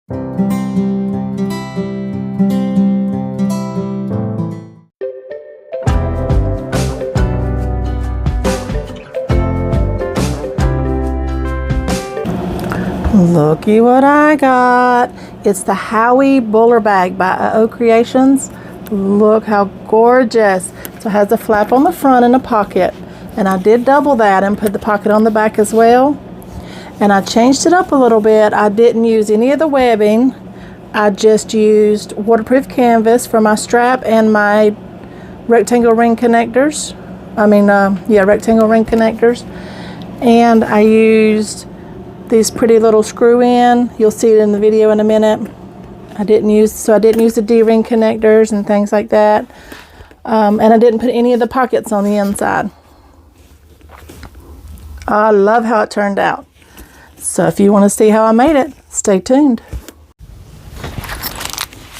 Looky what I got. It's the Howie Bowler Bag by O Creations. Look how gorgeous. So it has a flap on the front and a pocket. And I did double that and put the pocket on the back as well. And I changed it up a little bit. I didn't use any of the webbing. I just used waterproof canvas for my strap and my rectangle ring connectors. Rectangle ring connectors. And I used these pretty little screw in. You'll see it in the video in a minute. I didn't use the D-ring connectors and things like that. And I didn't put any of the pockets on the inside. I love how it turned out. So if you want to see how I made it, stay tuned.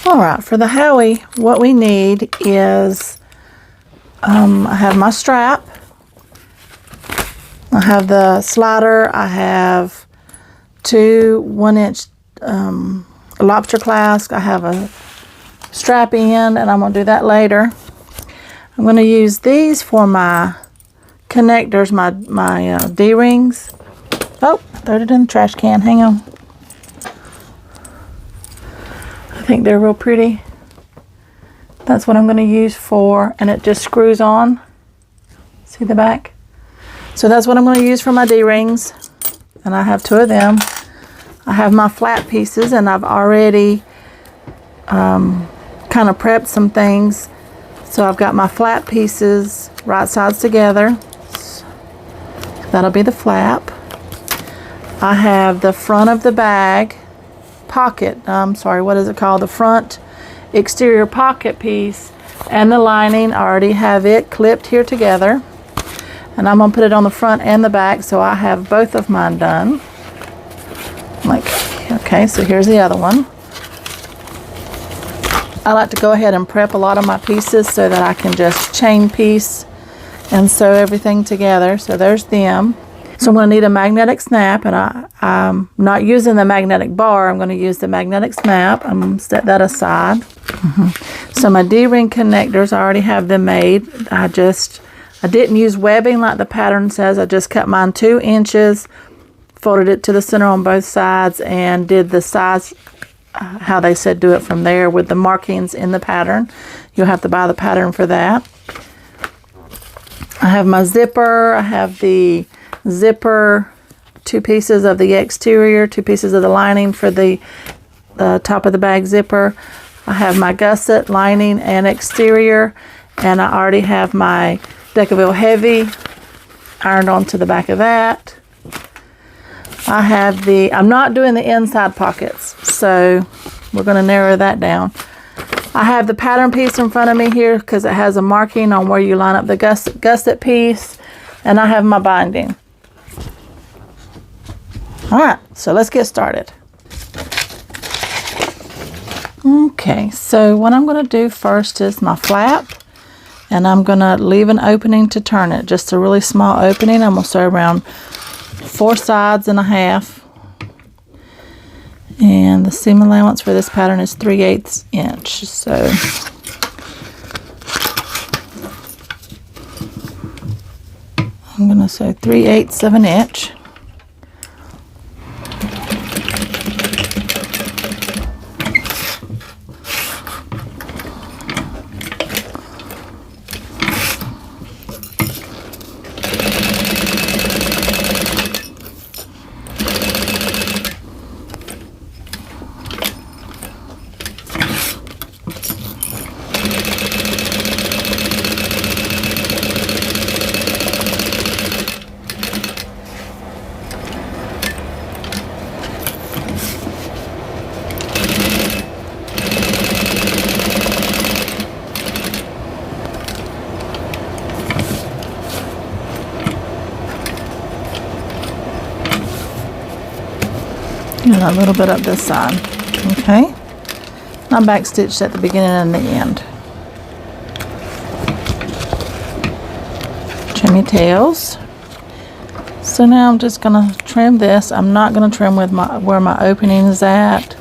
Alright, for the Howie, what we need is, I have my strap, I have the slider, I have two 1-inch lobster clasp, I have a strap in, and I'm going to do that later. I'm going to use these for my connectors, my D-rings. Oh, I threw it in the trash can. Hang on. I think they're real pretty. That's what I'm going to use for, and it just screws on. See the back? So that's what I'm going to use for my D-rings, and I have 2 of them. I have my flat pieces, and I've already kind of prepped some things. So I've got my flat pieces right sides together. So that'll be the flap. I have the front of the bag pocket, what is it called? The front exterior pocket piece and the lining. I already have it clipped here together. And I'm going to put it on the front and the back, so I have both of mine done. Okay, so here's the other one. I like to go ahead and prep a lot of my pieces so that I can just chain piece and sew everything together. So there's them. So I'm going to need a magnetic snap, and I'm not using the magnetic bar. I'm going to use the magnetic snap. I'm going to set that aside. So my D-ring connectors, I already have them made. I didn't use webbing like the pattern says. I just cut mine 2 inches, folded it to the center on both sides, and did the size how they said do it from there with the markings in the pattern. You'll have to buy the pattern for that. I have my zipper. I have the zipper, 2 pieces of the exterior, 2 pieces of the lining for the top of the bag zipper. I have my gusset, lining, and exterior, and I already have my Decaville Heavy ironed onto the back of that. I have I'm not doing the inside pockets, so we're going to narrow that down. I have the pattern piece in front of me here because it has a marking on where you line up the gusset piece, and I have my binding. Alright, so let's get started. Okay, so what I'm going to do first is my flap, and I'm going to leave an opening to turn it, just a really small opening. I'm going to sew around 4 sides and a half, and the seam allowance for this pattern is 3/8 inch. So I'm going to sew 3/8 of an inch. And a little bit up this side. Okay. I back stitched at the beginning and the end. Trim your tails. So now I'm just going to trim this. I'm not going to trim with where my opening is at.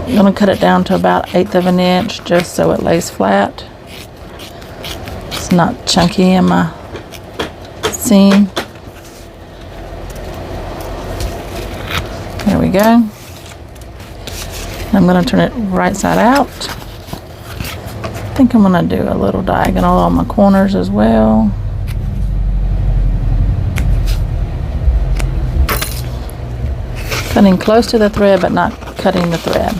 I'm going to cut it down to about 1/8 of an inch just so it lays flat. It's not chunky in my seam. There we go. I'm going to turn it right side out. I think I'm going to do a little diagonal on my corners as well. Cutting close to the thread but not cutting the thread.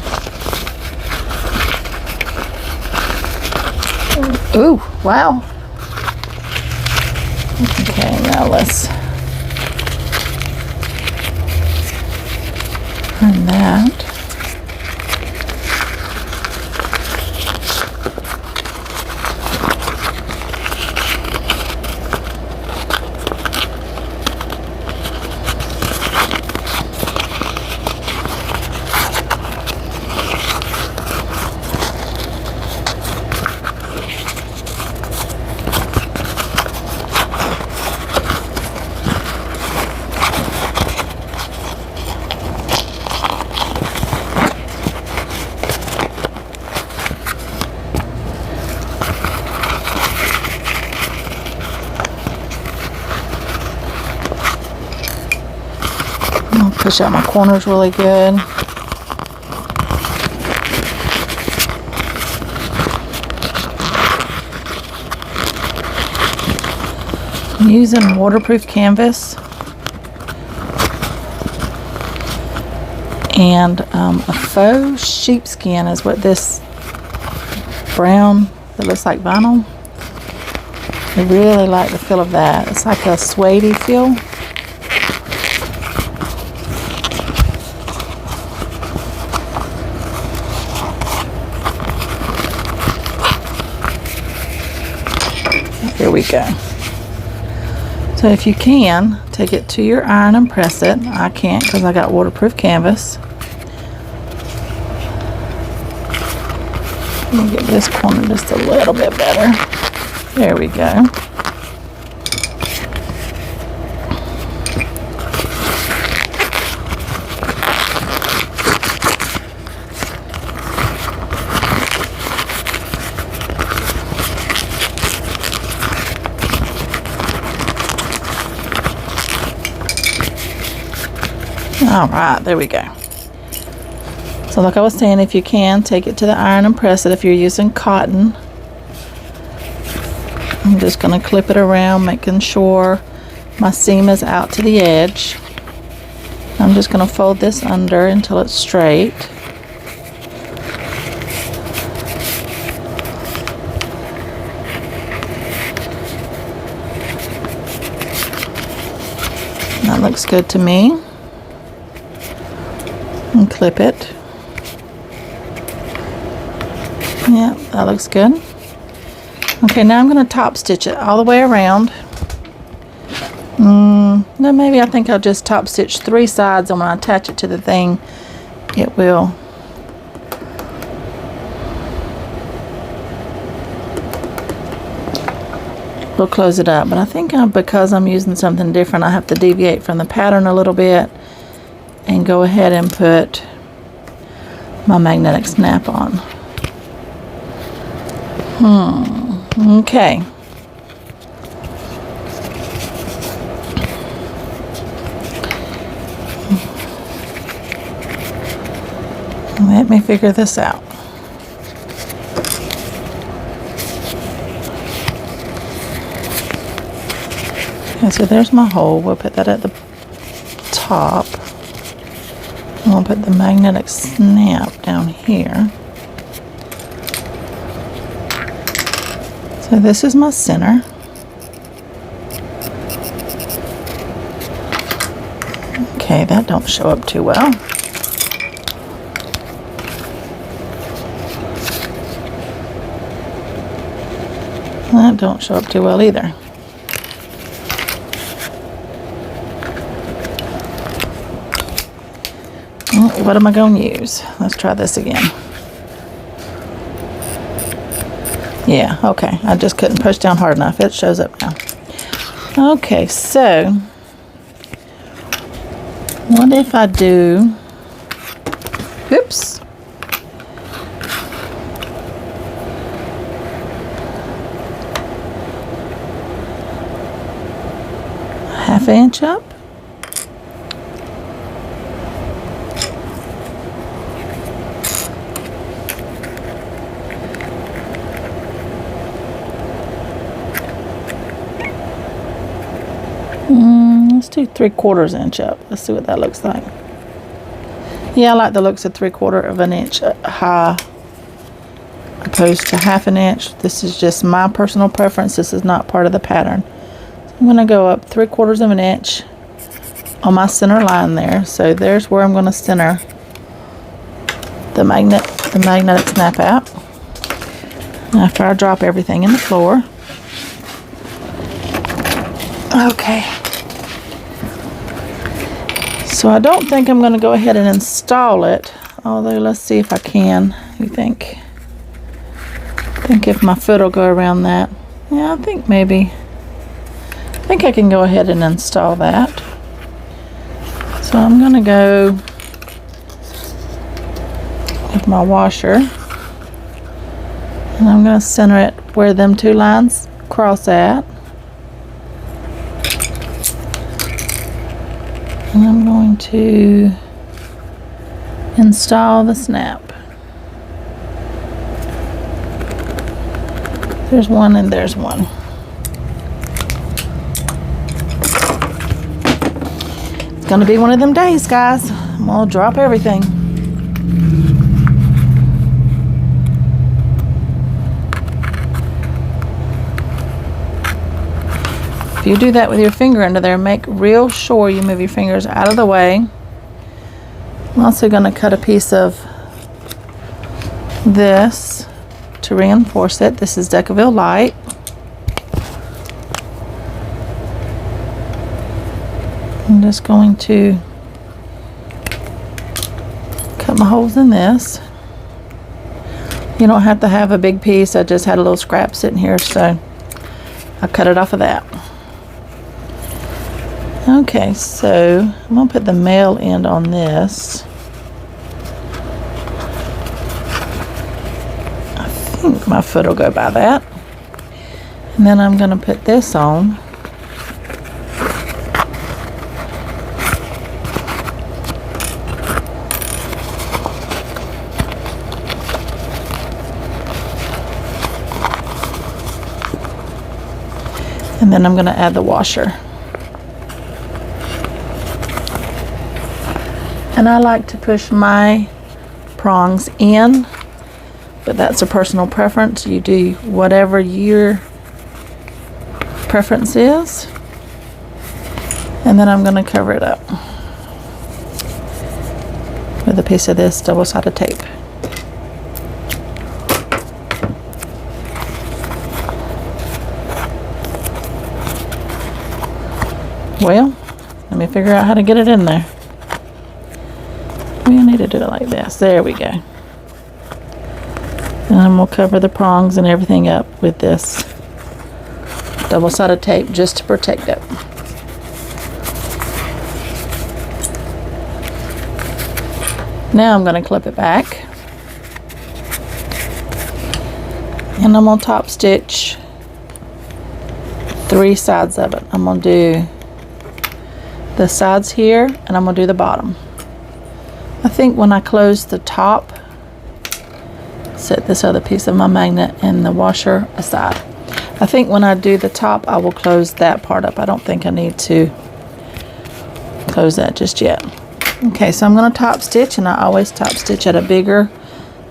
Ooh, wow. Okay, now let's turn that. Push out my corners really good. I'm using waterproof canvas and a faux sheepskin is what this brown that looks like vinyl. I really like the feel of that. It's like a suede feel. Here we go. So if you can, take it to your iron and press it. I can't because I got waterproof canvas. Let me get this corner just a little bit better. There we go. All right, there we go. So like I was saying, if you can, take it to the iron and press it if you're using cotton. I'm just going to clip it around, making sure my seam is out to the edge. I'm just going to fold this under until it's straight. That looks good to me. And clip it. Yeah, that looks good. Okay, now I'm going to top stitch it all the way around. No, maybe I think I'll just top stitch 3 sides, and when I attach it to the thing, it will. We'll close it up, but I think because I'm using something different, I have to deviate from the pattern a little bit and go ahead and put my magnetic snap on. Okay. Let me figure this out. Okay, so there's my hole. We'll put that at the top. We'll put the magnetic snap down here. So this is my center. Okay, that don't show up too well. That don't show up too well either. What am I going to use? Let's try this again. Yeah, okay. I just couldn't push down hard enough. It shows up now. Okay, so what if I do, oops, 1/2 inch up. Let's do 3/4 inch up. Let's see what that looks like. Yeah, I like the looks of 3/4 inch high opposed to 1/2 inch. This is just my personal preference. This is not part of the pattern. So I'm going to go up 3/4 inch on my center line there. So there's where I'm going to center the magnetic snap out. After I drop everything in the floor. Okay. So I don't think I'm going to go ahead and install it, although let's see if I can. You think? I think if my foot will go around that. Yeah, I think maybe. I think I can go ahead and install that. So I'm going to go with my washer. And I'm going to center it where them two lines cross at. And I'm going to install the snap. There's one and there's one. It's gonna be one of them days, guys. I'm gonna drop everything. If you do that with your finger under there, make real sure you move your fingers out of the way. I'm also going to cut a piece of this to reinforce it. This is Decaville Light. I'm just going to cut my holes in this. You don't have to have a big piece. I just had a little scrap sitting here, so I cut it off of that. Okay, so I'm going to put the male end on this. I think my foot will go by that. And then I'm going to put this on. And then I'm going to add the washer. And I like to push my prongs in, but that's a personal preference. You do whatever your preference is. And then I'm going to cover it up with a piece of this double-sided tape. Well, let me figure out how to get it in there. We need to do it like this. There we go. And we'll cover the prongs and everything up with this double-sided tape just to protect it. Now I'm going to clip it back. And I'm going to top stitch 3 sides of it. I'm going to do the sides here and I'm going to do the bottom. I think when I close the top, set this other piece of my magnet and the washer aside. I think when I do the top, I will close that part up. I don't think I need to close that just yet. Okay, so I'm going to top stitch, and I always top stitch at a bigger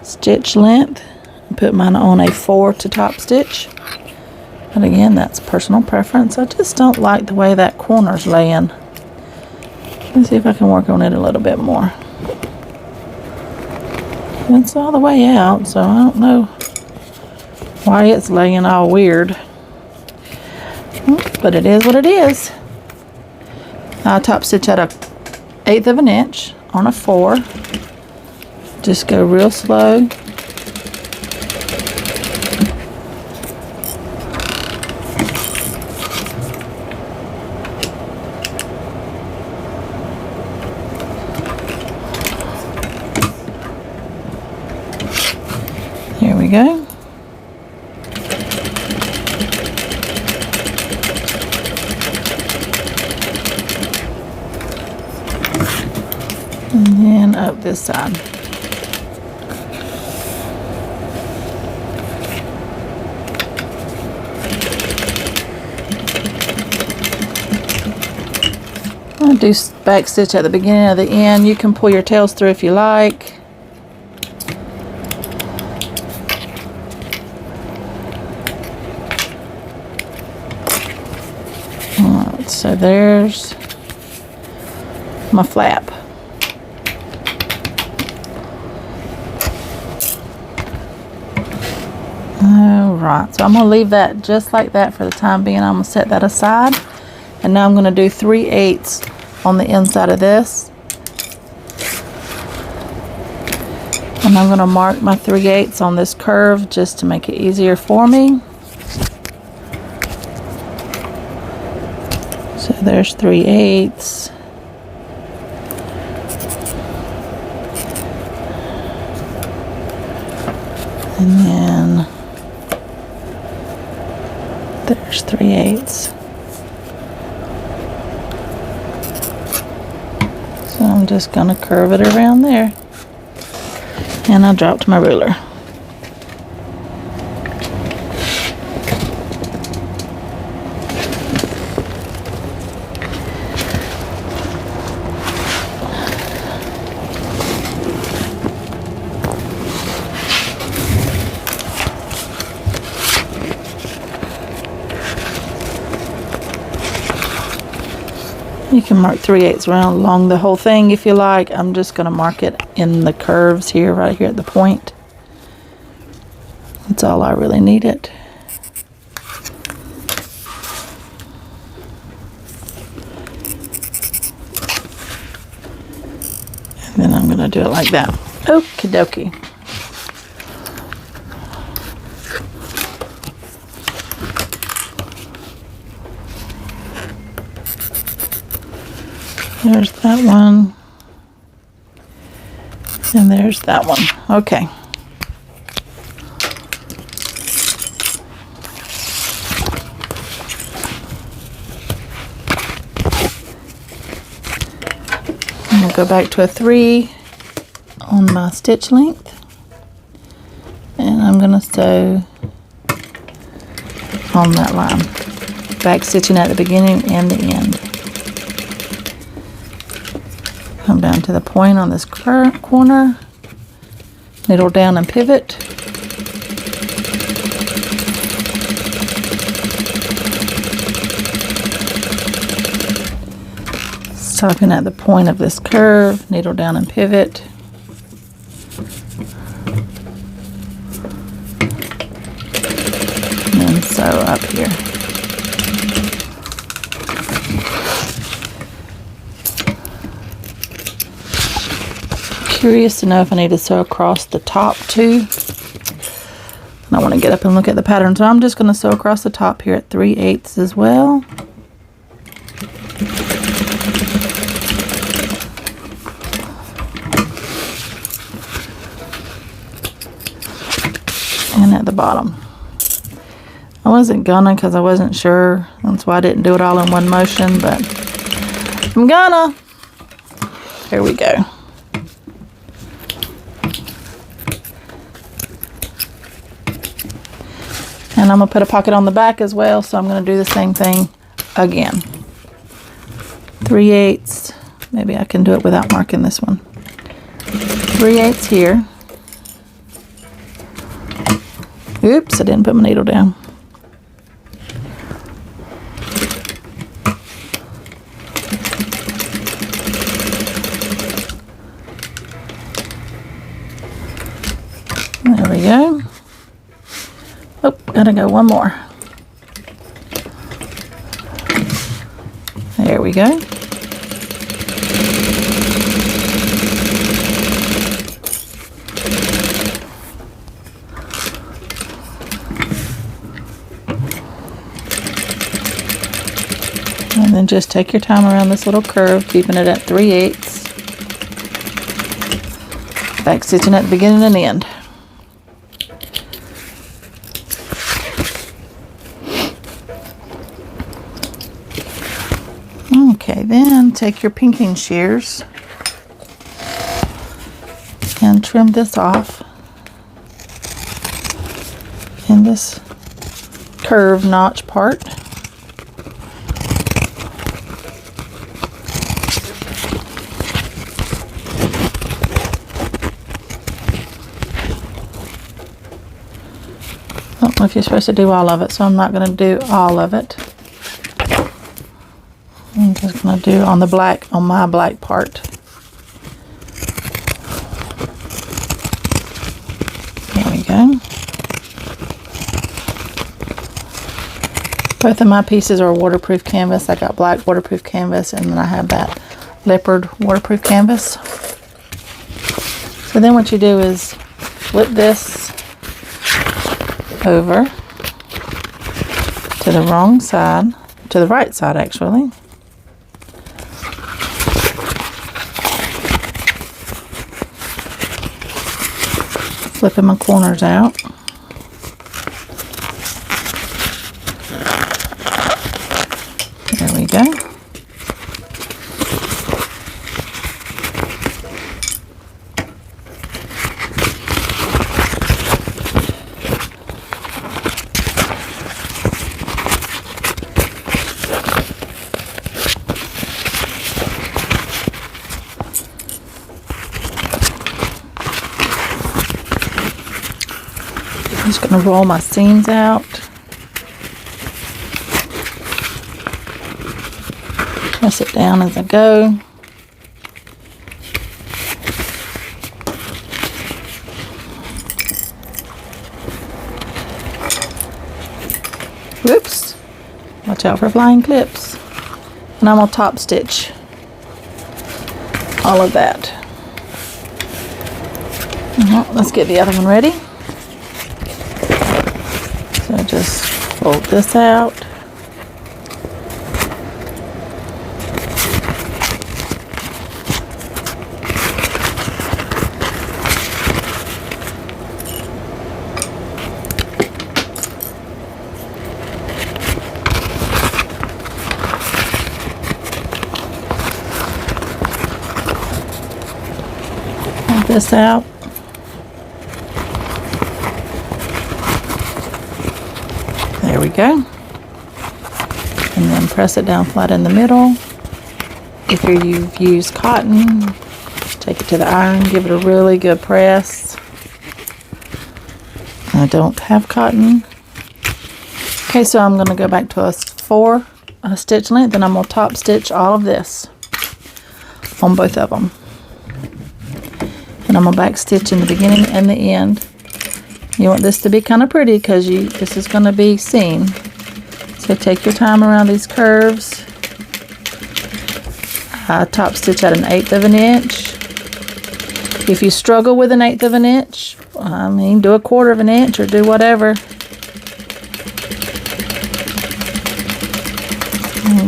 stitch length. Put mine on a 4 to top stitch. But again, that's personal preference. I just don't like the way that corner's laying. Let's see if I can work on it a little bit more. It's all the way out, so I don't know why it's laying all weird. But it is what it is. I top stitch at a 1/8 inch on a 4. Just go real slow. Here we go. And up this side. I do back stitch at the beginning of the end. You can pull your tails through if you like. Alright, so there's my flap. Alright, so I'm going to leave that just like that for the time being. I'm going to set that aside. And now I'm going to do 3/8 on the inside of this. And I'm going to mark my 3/8 on this curve just to make it easier for me. So there's 3/8. And then there's 3/8. So I'm just going to curve it around there. And I dropped my ruler. You can mark 3/8 around along the whole thing if you like. I'm just going to mark it in the curves here, right here at the point. That's all I really needed. And then I'm going to do it like that. Okie dokie. There's that one. And there's that one. Okay. I'm going to go back to a 3 on my stitch length. And I'm going to sew on that line. Back stitching at the beginning and the end. Come down to the point on this corner, needle down and pivot. Stopping at the point of this curve, needle down and pivot. And then sew up here. Curious to know if I need to sew across the top too. And I want to get up and look at the pattern, so I'm just going to sew across the top here at 3/8 as well. And at the bottom. I wasn't gonna because I wasn't sure. That's why I didn't do it all in one motion, but I'm gonna. Here we go. And I'm going to put a pocket on the back as well, so I'm going to do the same thing again. 3/8. Maybe I can do it without marking this one. 3/8 here. Oops, I didn't put my needle down. There we go. Oh, gotta go one more. There we go. And then just take your time around this little curve, keeping it at 3/8. Back stitching at the beginning and end. Okay, then take your pinking shears and trim this off in this curved notch part. I don't know if you're supposed to do all of it, so I'm not going to do all of it. I'm just going to do on my black part. There we go. Both of my pieces are waterproof canvas. I got black waterproof canvas, and then I have that leopard waterproof canvas. So then what you do is flip this over to the wrong side, to the right side actually. Flipping my corners out. There we go. I'm just going to roll my seams out. Press it down as I go. Whoops. Watch out for flying clips. And I'm going to top stitch all of that. Let's get the other one ready. So just fold this out. Fold this out. There we go. And then press it down flat in the middle. If you've used cotton, take it to the iron, give it a really good press. I don't have cotton. Okay, so I'm going to go back to a 4 stitch length, and I'm going to top stitch all of this on both of them. And I'm going to back stitch in the beginning and the end. You want this to be kind of pretty because this is going to be seen. So take your time around these curves. Top stitch at 1/8 of an inch. If you struggle with 1/8 of an inch, I mean, do 1/4 of an inch or do whatever.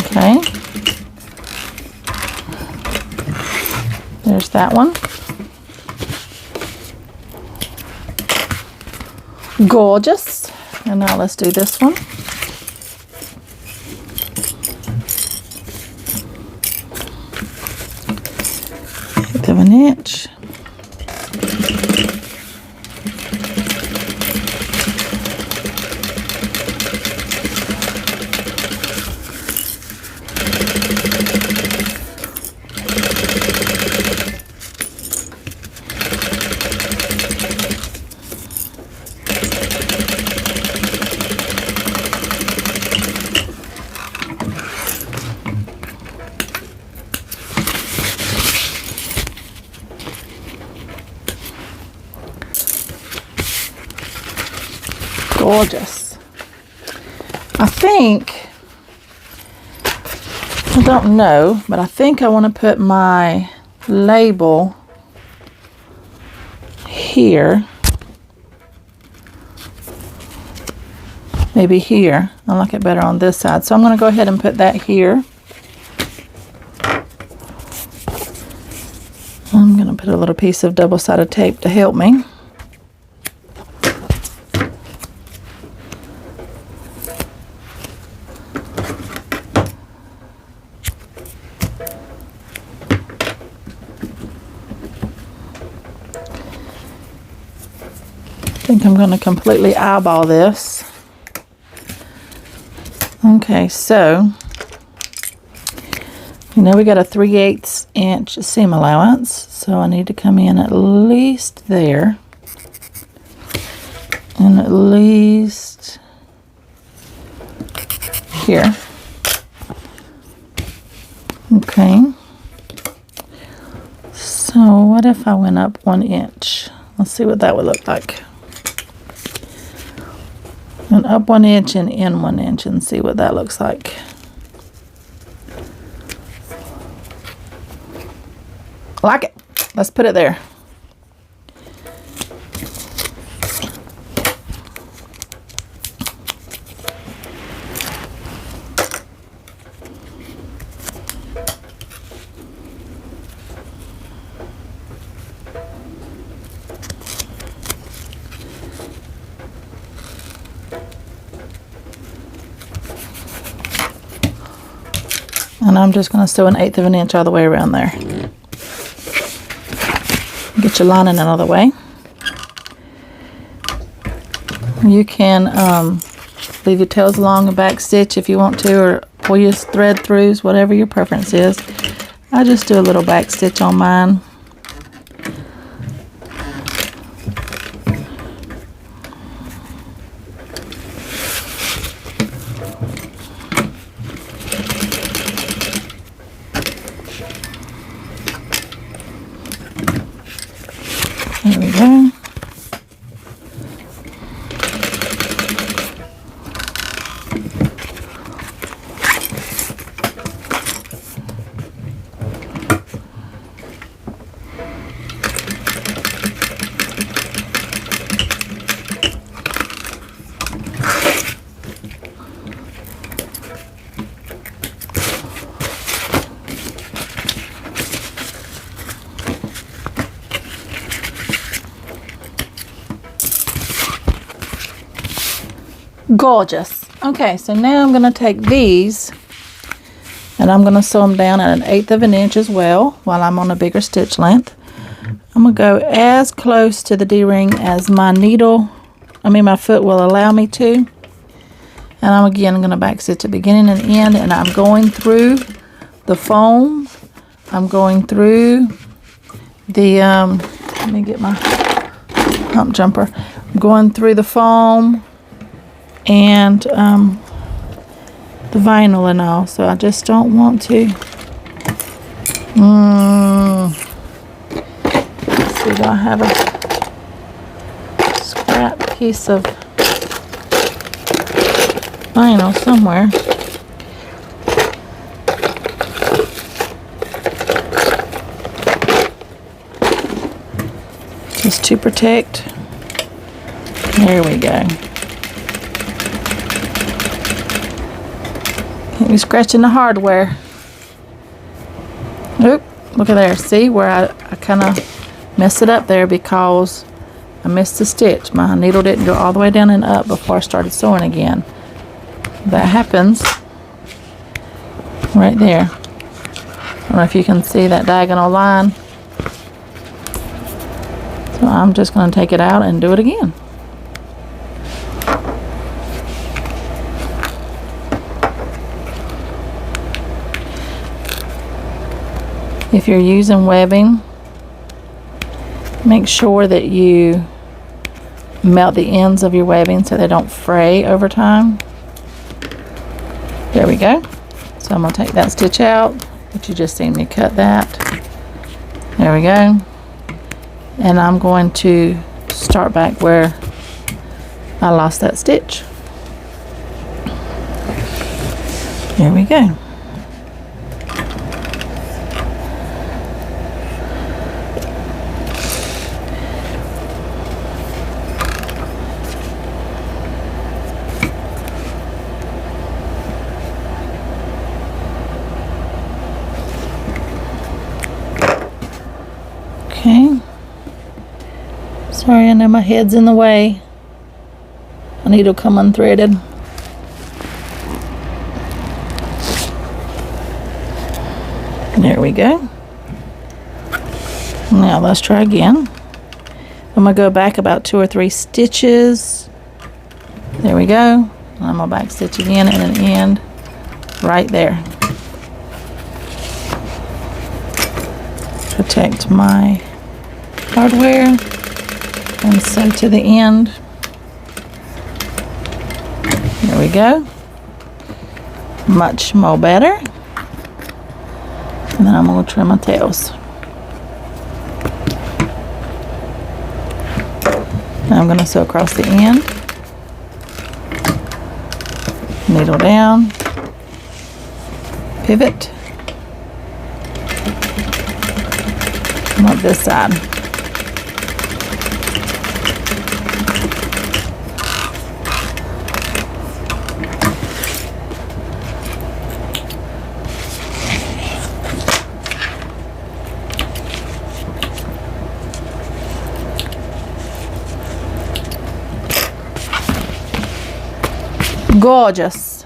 Okay. There's that one. Gorgeous. And now let's do this one. 1/8 of an inch. Gorgeous. I don't know, but I think I want to put my label here. Maybe here. I like it better on this side. So I'm going to go ahead and put that here. I'm going to put a little piece of double-sided tape to help me. think I'm going to completely eyeball this. Okay, so you know we got a 3/8 inch seam allowance, so I need to come in at least there and at least here. Okay, so what if I went up 1 inch? Let's see what that would look like. And up 1 inch and in 1 inch and see what that looks like. Like it. Let's put it there. And I'm just going to sew 1/8 of an inch all the way around there. Get your lining out of the way. You can leave your tails along a back stitch if you want to, or pull your thread throughs, whatever your preference is. I just do a little back stitch on mine. There we go. Gorgeous. Okay, so now I'm going to take these and I'm going to sew them down at 1/8 of an inch as well while I'm on a bigger stitch length. I'm going to go as close to the D-ring as my foot will allow me to. And I'm going to back stitch at beginning and end, and I'm going through the foam. I'm going through the, let me get my hump jumper. I'm going through the foam and the vinyl and all, so I just don't want to let's see, do I have a scrap piece of vinyl somewhere? Just to protect. There we go. You're scratching the hardware. Oop, look at there. See where I kind of messed it up there because I missed the stitch. My needle didn't go all the way down and up before I started sewing again. That happens right there. I don't know if you can see that diagonal line. So I'm just going to take it out and do it again. If you're using webbing, make sure that you melt the ends of your webbing so they don't fray over time. There we go. So I'm going to take that stitch out, but you just seen me cut that. There we go. And I'm going to start back where I lost that stitch. There we go. Okay. Sorry, I know my head's in the way. My needle come unthreaded. There we go. Now let's try again. I'm going to go back about 2 or 3 stitches. There we go. I'm going to back stitch again and an end right there. Protect my hardware and sew to the end. There we go. Much more better. And then I'm going to trim my tails. Now I'm going to sew across the end. Needle down. Pivot. Come up this side. Gorgeous.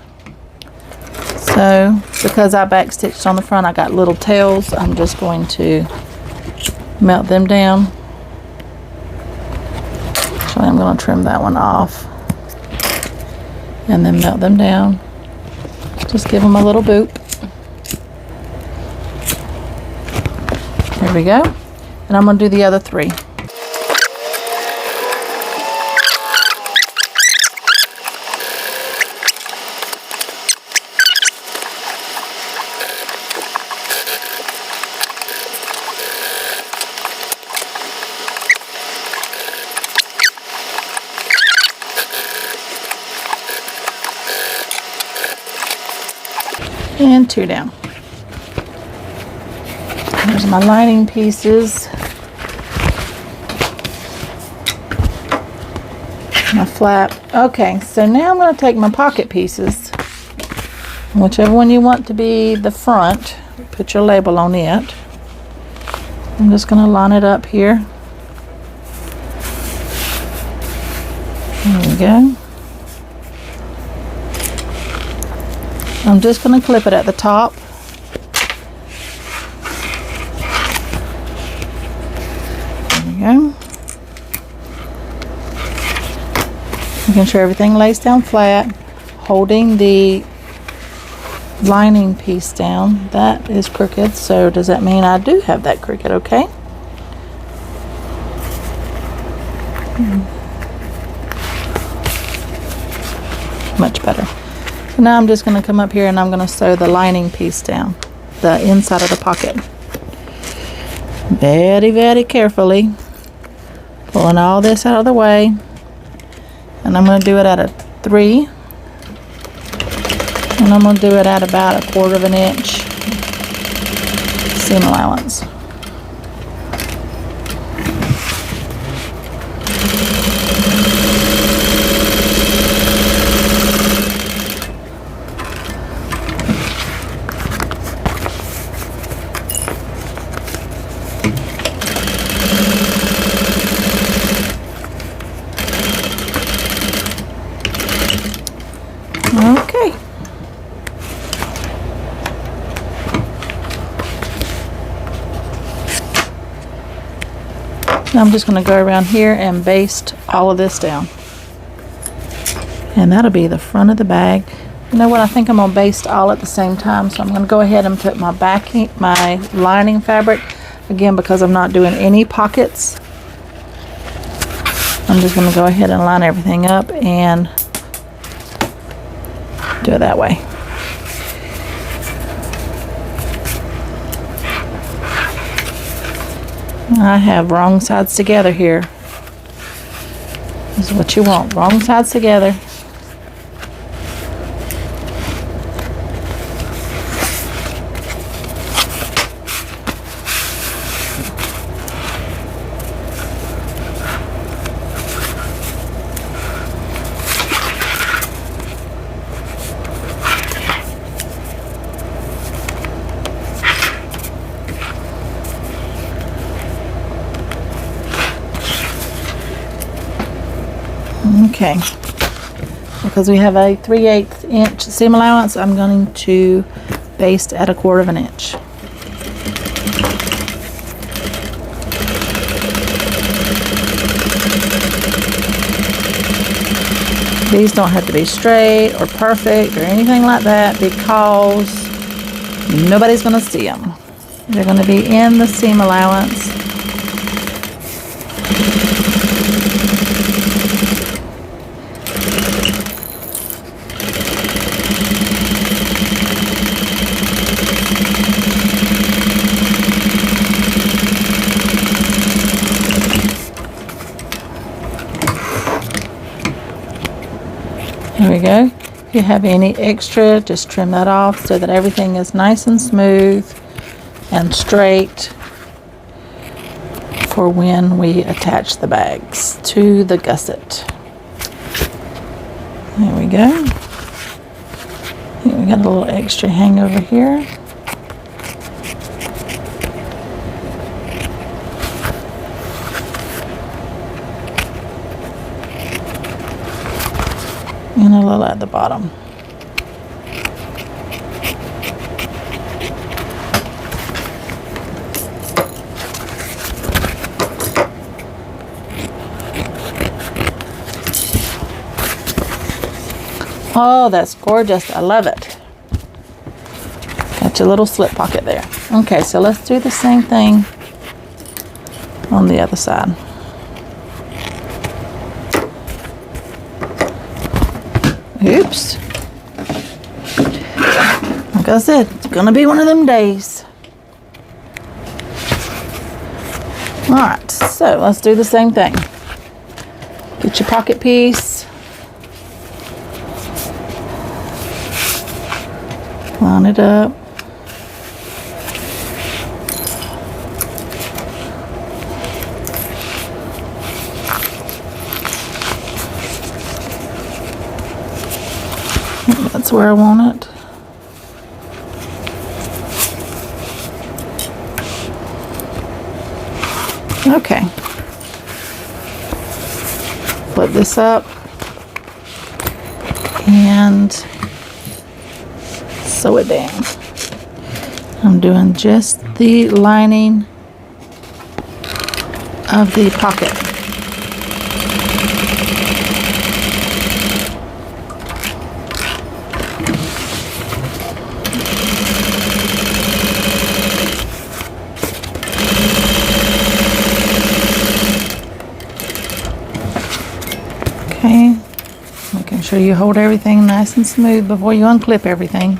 So because I back stitched on the front, I got little tails. I'm just going to melt them down. Actually, I'm going to trim that one off and then melt them down. Just give them a little boop. There we go. And I'm going to do the other 3. And 2 down. There's my lining pieces. My flap. Okay, so now I'm going to take my pocket pieces. Whichever one you want to be the front, put your label on it. I'm just going to line it up here. There we go. I'm just going to clip it at the top. There we go. Making sure everything lays down flat, holding the lining piece down. That is crooked, so does that mean I do have that crooked? Okay. Much better. So now I'm just going to come up here and I'm going to sew the lining piece down, the inside of the pocket. Very, very carefully. Pulling all this out of the way. And I'm going to do it at a 3. And I'm going to do it at about 1/4 inch seam allowance. Okay. Now I'm just going to go around here and baste all of this down. And that'll be the front of the bag. You know what? I think I'm going to baste all at the same time. So I'm going to go ahead and put my lining fabric. Again, because I'm not doing any pockets, I'm just going to go ahead and line everything up and do it that way. I have wrong sides together here. This is what you want. Wrong sides together. Okay, because we have a 3/8 inch seam allowance, I'm going to baste at 1/4 inch. These don't have to be straight or perfect or anything like that because nobody's going to see them. They're going to be in the seam allowance. There we go. If you have any extra, just trim that off so that everything is nice and smooth and straight for when we attach the bags to the gusset. There we go. I think we got a little extra hang over here. And a little at the bottom. Oh, that's gorgeous. I love it. Got your little slip pocket there. Okay, so let's do the same thing on the other side. Oops. Like I said, it's gonna be one of them days. Alright, so let's do the same thing. Get your pocket piece. Line it up. That's where I want it. Okay. Flip this up and sew it down. I'm doing just the lining of the pocket. Okay, making sure you hold everything nice and smooth before you unclip everything.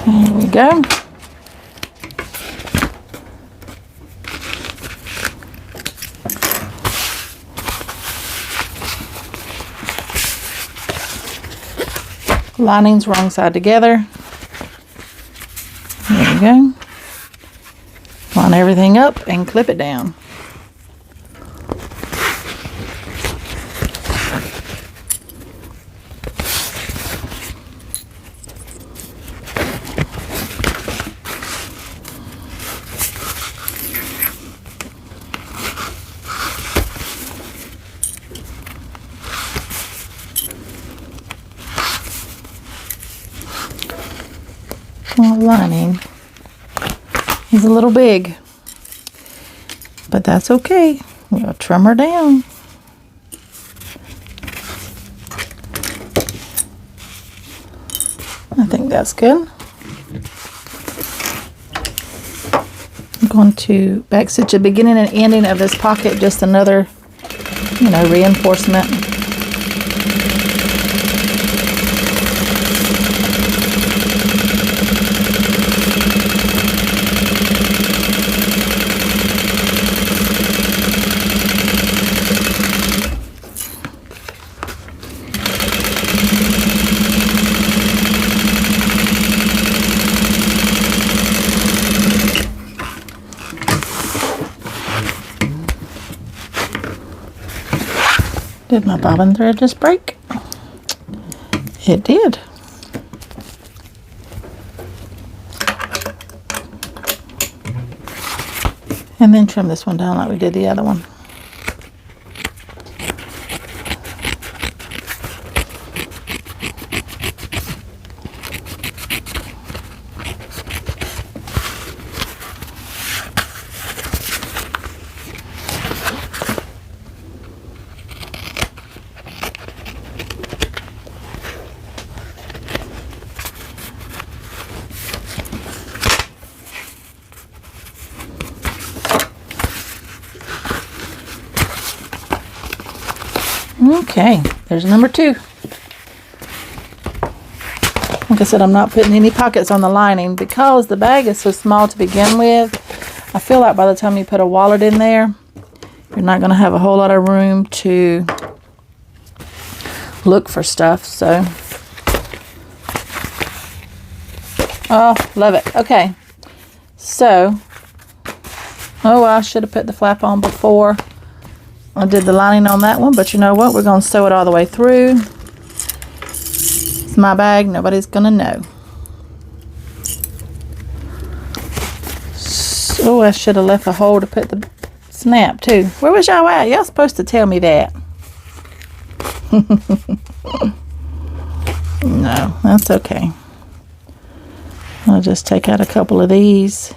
There we go. Linings wrong side together. There we go. Line everything up and clip it down. Well, lining is a little big, but that's okay. We'll trim her down. I think that's good. I'm going to back stitch the beginning and ending of this pocket, just another, reinforcement. Did my bobbin thread just break? It did. And then trim this one down like we did the other one. Okay, there's number 2. Like I said, I'm not putting any pockets on the lining because the bag is so small to begin with. I feel like by the time you put a wallet in there, you're not going to have a whole lot of room to look for stuff. So, oh, love it. Okay, so, oh, I should have put the flap on before I did the lining on that one, but you know what? We're going to sew it all the way through. It's my bag. Nobody's going to know. Oh, I should have left a hole to put the snap, too. Where was y'all at? Y'all supposed to tell me that. No, that's okay. I'll just take out a couple of these.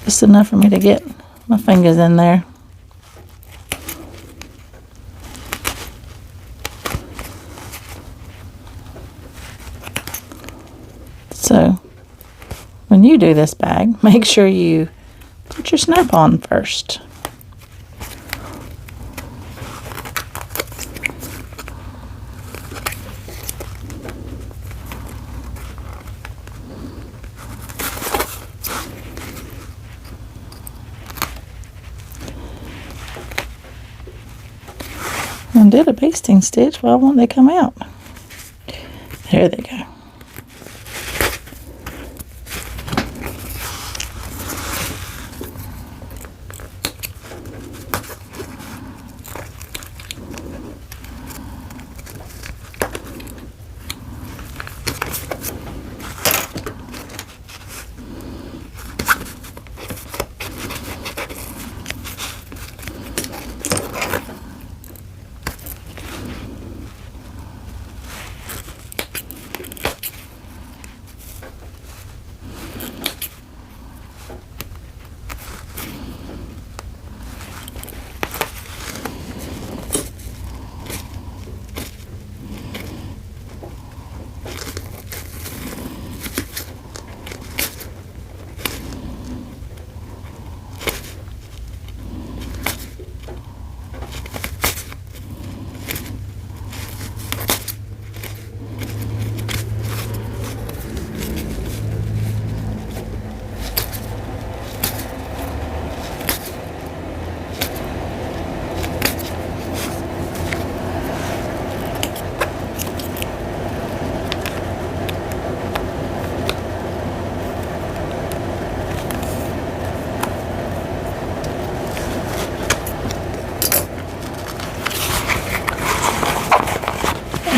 Just enough for me to get my fingers in there. So, when you do this bag, make sure you put your snap on first. And did a basting stitch. Why won't they come out? There they go.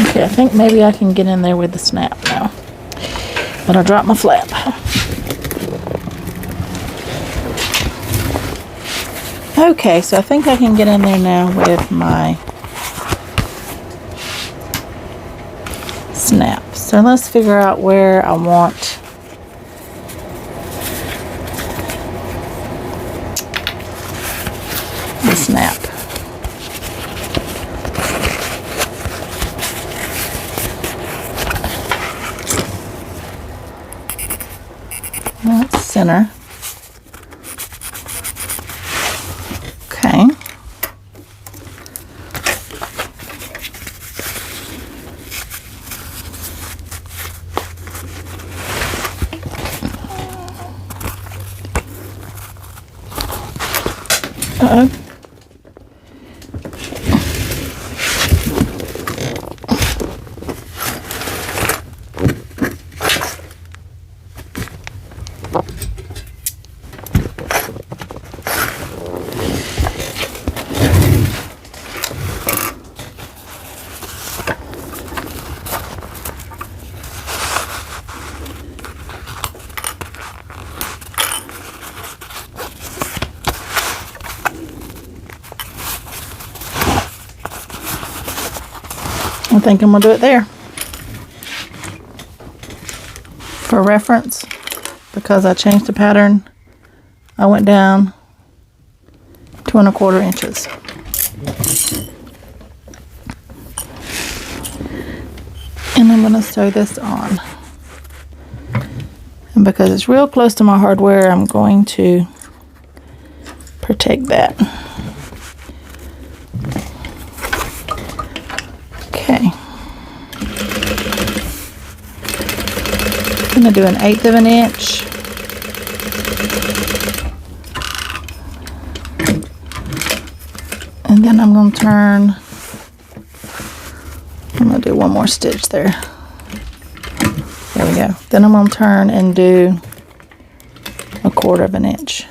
Okay, I think maybe I can get in there with the snap now. But I dropped my flap. Okay, so I think I can get in there now with my snap. So let's figure out where I want the snap. That's center. Okay. Uh-oh. I think I'm going to do it there. For reference, because I changed the pattern, I went down 2 1/4 inches. And I'm going to sew this on. And because it's real close to my hardware, I'm going to protect that. Okay. I'm going to do 1/8 of an inch. And then I'm going to turn, I'm going to do one more stitch there. There we go. Then I'm going to turn and do 1/4 of an inch.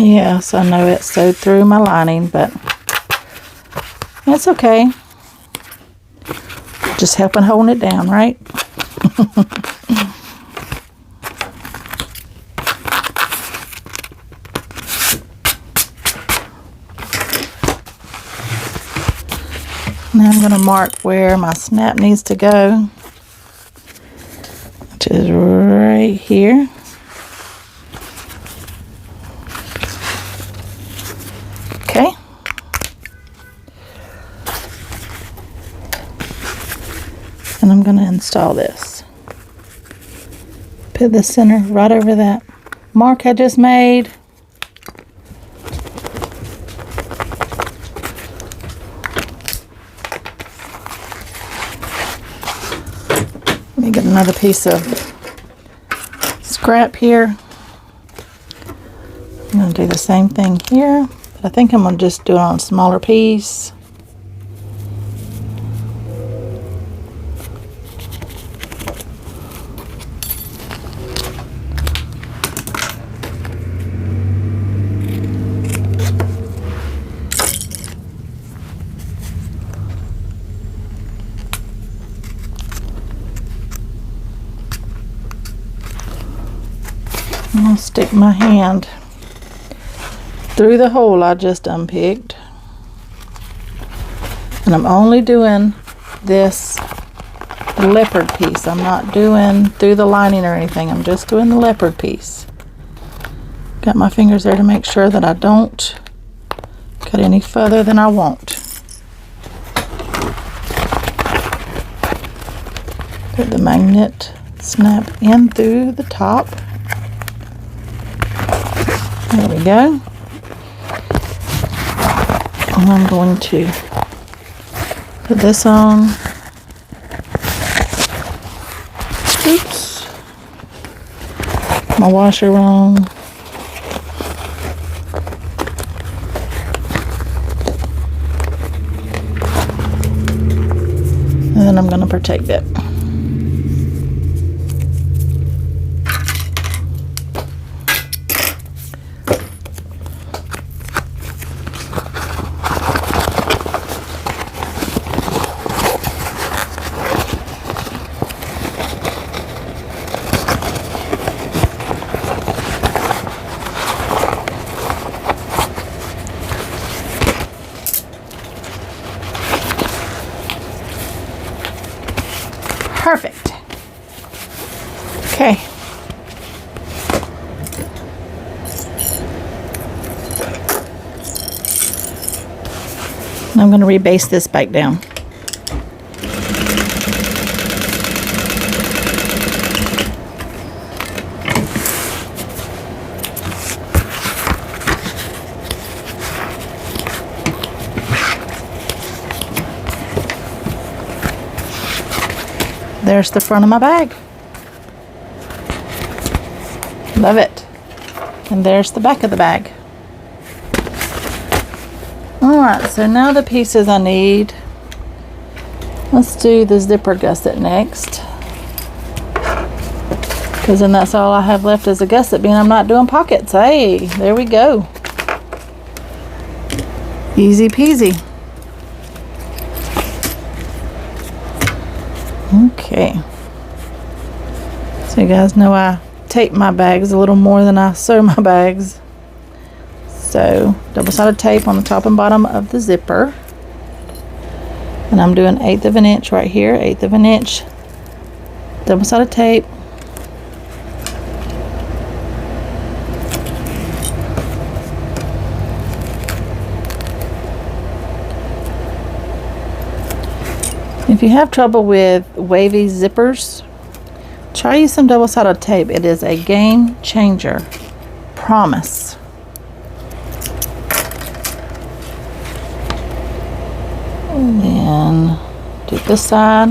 Yes, I know it sewed through my lining, but it's okay. Just helping holding it down, right? Now I'm going to mark where my snap needs to go, which is right here. Okay. And I'm going to install this. Put the center right over that mark I just made. Let me get another piece of scrap here. I'm going to do the same thing here, but I think I'm going to just do it on a smaller piece. I'm going to stick my hand through the hole I just unpicked. And I'm only doing this leopard piece. I'm not doing through the lining or anything. I'm just doing the leopard piece. Got my fingers there to make sure that I don't cut any further than I want. Put the magnet snap in through the top. There we go. And I'm going to put this on. Oops. My washer wrong. And then I'm going to protect it. Perfect. Okay. I'm going to rebase this back down. There's the front of my bag. Love it. And there's the back of the bag. Alright, so now the pieces I need. Let's do the zipper gusset next. Because then that's all I have left is a gusset, being I'm not doing pockets. Hey, there we go. Easy peasy. Okay, so you guys know I tape my bags a little more than I sew my bags. So double-sided tape on the top and bottom of the zipper. And I'm doing 1/8 of an inch right here, 1/8 of an inch double-sided tape. If you have trouble with wavy zippers, try use some double-sided tape. It is a game changer. Promise. And then do this side.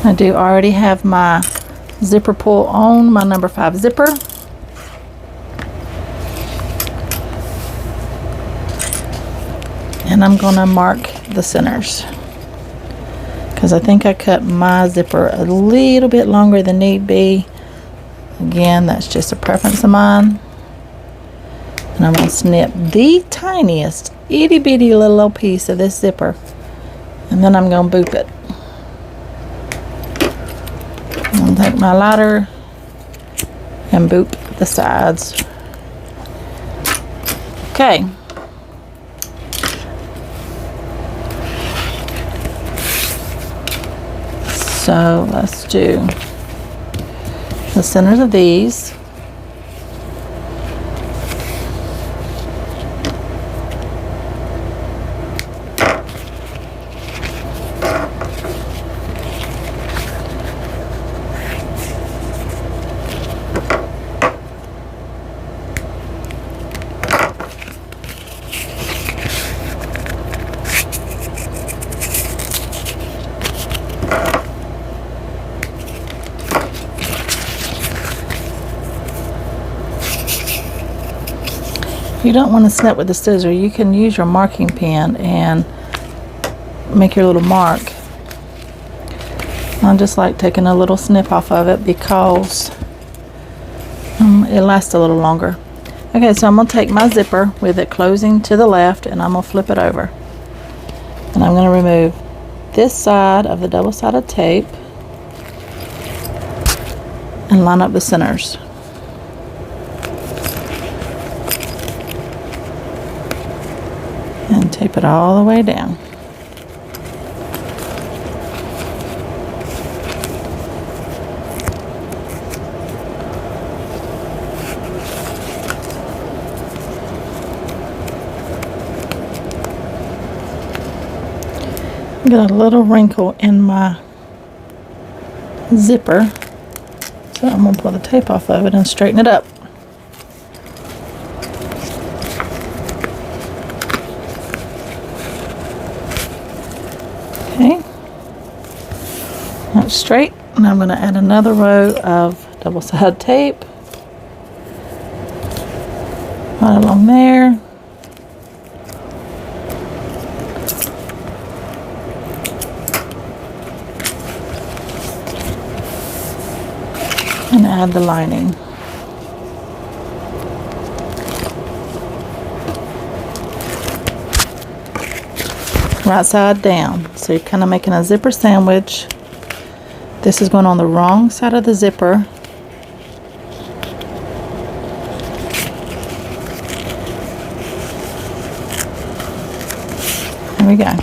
I do already have my zipper pull on my number 5 zipper. And I'm going to mark the centers, because I think I cut my zipper a little bit longer than need be. Again, that's just a preference of mine. And I'm going to snip the tiniest itty bitty little piece of this zipper, and then I'm going to boop it. I'm going to take my lighter and boop the sides. Okay. So let's do the centers of these. If you don't want to snip with the scissor, you can use your marking pen and make your little mark. I just like taking a little snip off of it because it lasts a little longer. Okay, so I'm going to take my zipper with it closing to the left, and I'm going to flip it over. And I'm going to remove this side of the double-sided tape and line up the centers. And tape it all the way down. Got a little wrinkle in my zipper, so I'm going to pull the tape off of it and straighten it up. Okay, that's straight, and I'm going to add another row of double-sided tape right along there. And add the lining. Right side down. So you're kind of making a zipper sandwich. This is going on the wrong side of the zipper. There we go.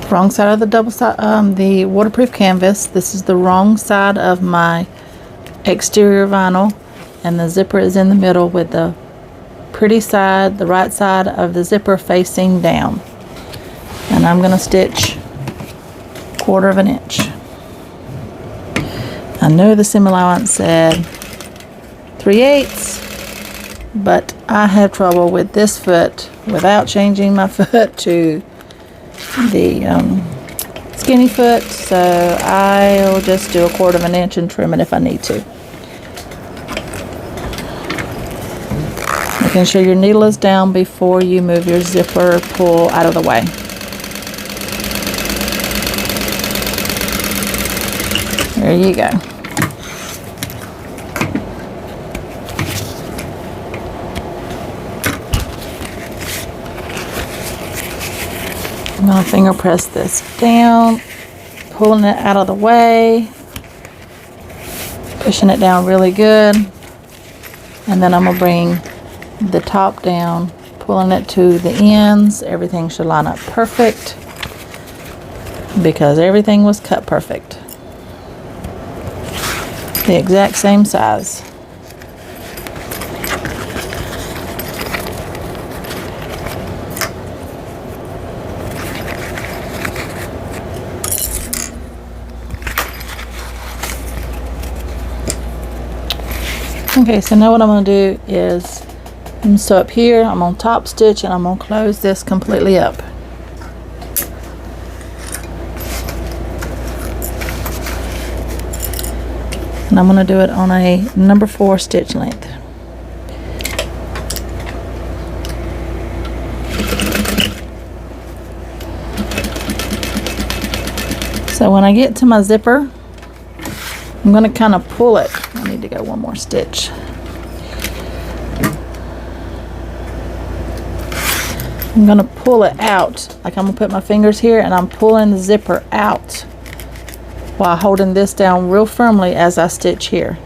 Wrong side of the the waterproof canvas. This is the wrong side of my exterior vinyl, and the zipper is in the middle with the pretty side, the right side of the zipper facing down. And I'm going to stitch 1/4 of an inch. I know the seam allowance said 3/8, but I have trouble with this foot without changing my foot to the skinny foot, so I'll just do 1/4 of an inch and trim it if I need to. Making sure your needle is down before you move your zipper pull out of the way. There you go. I'm going to finger press this down, pulling it out of the way, pushing it down really good, and then I'm going to bring the top down, pulling it to the ends. Everything should line up perfect because everything was cut perfect. The exact same size. Okay, so now what I'm going to do is I'm going to sew up here, I'm going to top stitch, and I'm going to close this completely up. And I'm going to do it on a number 4 stitch length. So when I get to my zipper, I'm going to kind of pull it. I need to go one more stitch. I'm going to pull it out. Like I'm going to put my fingers here and I'm pulling the zipper out while holding this down real firmly as I stitch here.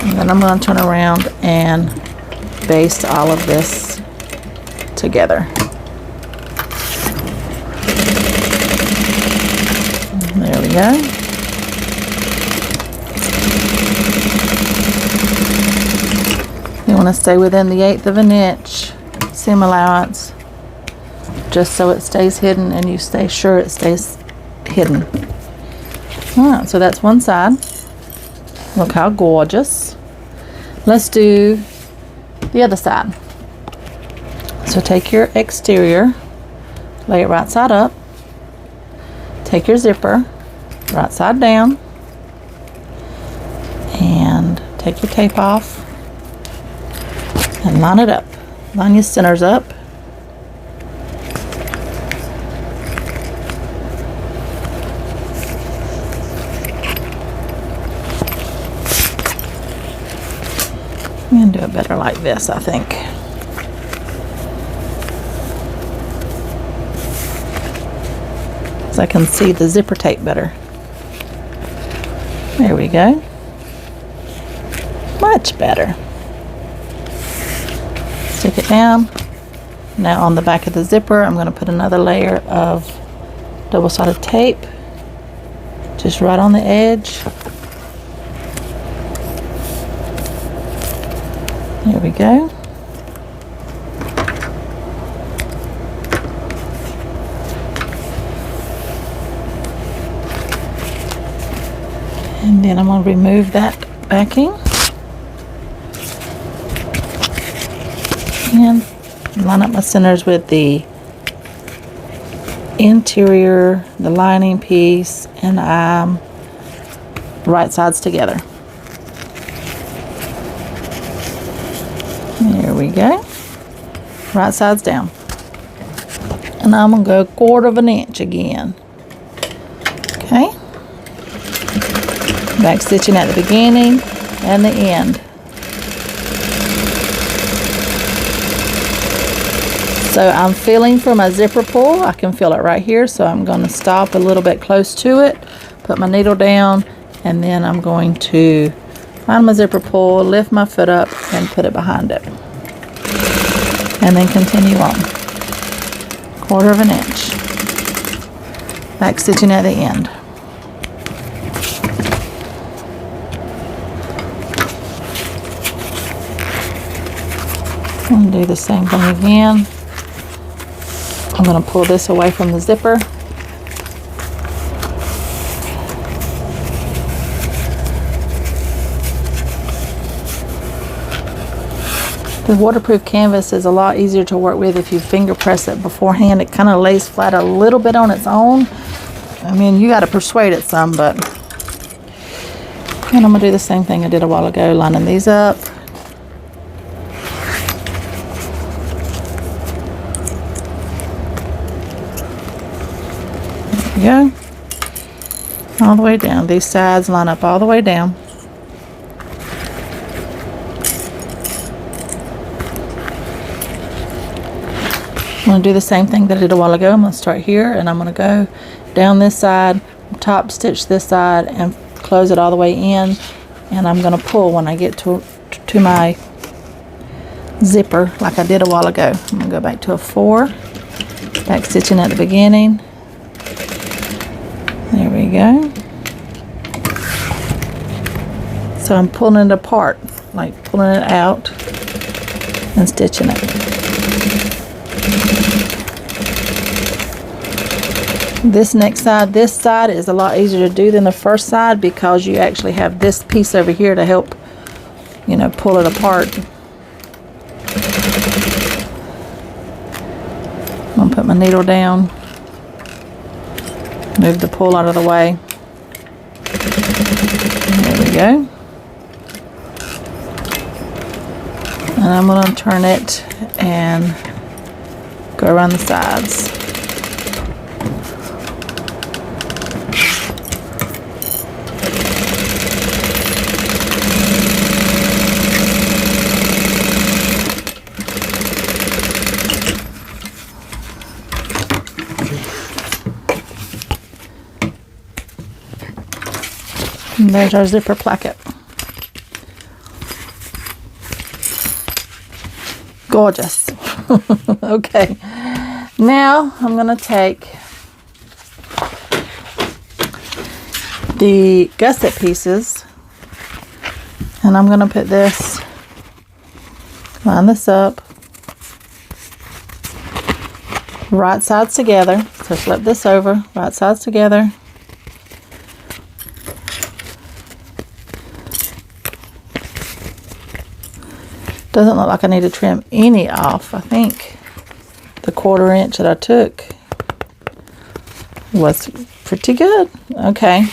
And then I'm going to turn around and baste all of this together. There we go. You want to stay within the 1/8 of an inch seam allowance, just so it stays hidden and you stay sure it stays hidden. Alright, so that's one side. Look how gorgeous. Let's do the other side. So take your exterior, lay it right side up, take your zipper, right side down, and take your tape off and line it up. Line your centers up. I'm going to do it better like this, I think. So I can see the zipper tape better. There we go. Much better. Stick it down. Now on the back of the zipper, I'm going to put another layer of double-sided tape, just right on the edge. There we go. And then I'm going to remove that backing and line up my centers with the interior, the lining piece, and right sides together. There we go. Right sides down. And I'm going to go 1/4 of an inch again. Okay. Back stitching at the beginning and the end. So I'm feeling for my zipper pull. I can feel it right here. So I'm going to stop a little bit close to it, put my needle down, and then I'm going to find my zipper pull, lift my foot up, and put it behind it. And then continue on. 1/4 of an inch. Back stitching at the end. And do the same thing again. I'm going to pull this away from the zipper. The waterproof canvas is a lot easier to work with if you finger press it beforehand. It kind of lays flat a little bit on its own. I mean, you got to persuade it some, but And I'm going to do the same thing I did a while ago, lining these up. There we go. All the way down. These sides line up all the way down. I'm going to do the same thing that I did a while ago. I'm going to start here and I'm going to go down this side, top stitch this side, and close it all the way in. And I'm going to pull when I get to my zipper like I did a while ago. I'm going to go back to a 4, back stitching at the beginning. There we go. So I'm pulling it apart, like pulling it out and stitching it. This next side, this side is a lot easier to do than the first side because you actually have this piece over here to help, you know, pull it apart. I'm going to put my needle down, move the pull out of the way. There we go. And I'm going to turn it and go around the sides. And there's our zipper placket. Gorgeous. Okay, now I'm going to take the gusset pieces and I'm going to put this, line this up, right sides together. So flip this over, right sides together. Doesn't look like I need to trim any off. I think the 1/4 inch that I took was pretty good. Okay,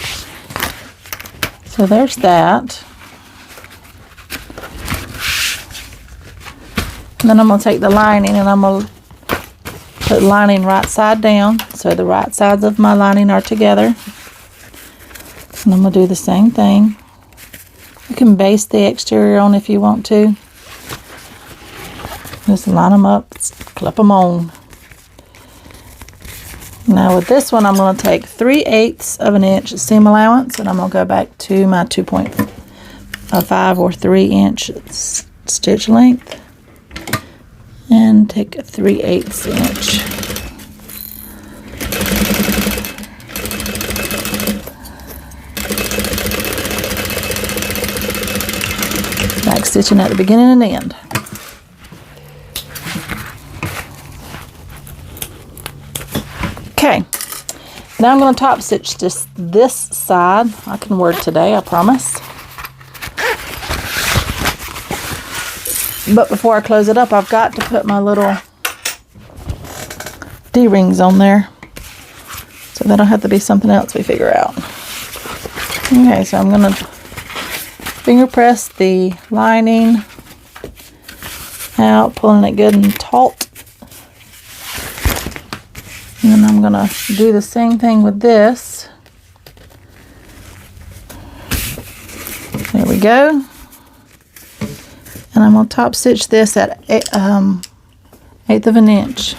so there's that. And then I'm going to take the lining and I'm going to put lining right side down so the right sides of my lining are together. And I'm going to do the same thing. You can baste the exterior on if you want to. Just line them up, clip them on. Now with this one, I'm going to take 3/8 of an inch seam allowance, and I'm going to go back to my 2.5 or 3 inch stitch length, and take a 3/8 inch. Back stitching at the beginning and end. Okay, now I'm going to top stitch this side. I can word today, I promise. But before I close it up, I've got to put my little D-rings on there. So that'll have to be something else we figure out. Okay, so I'm going to finger press the lining out, pulling it good and taut. And then I'm going to do the same thing with this. There we go. And I'm going to top stitch this at 1/8 of an inch.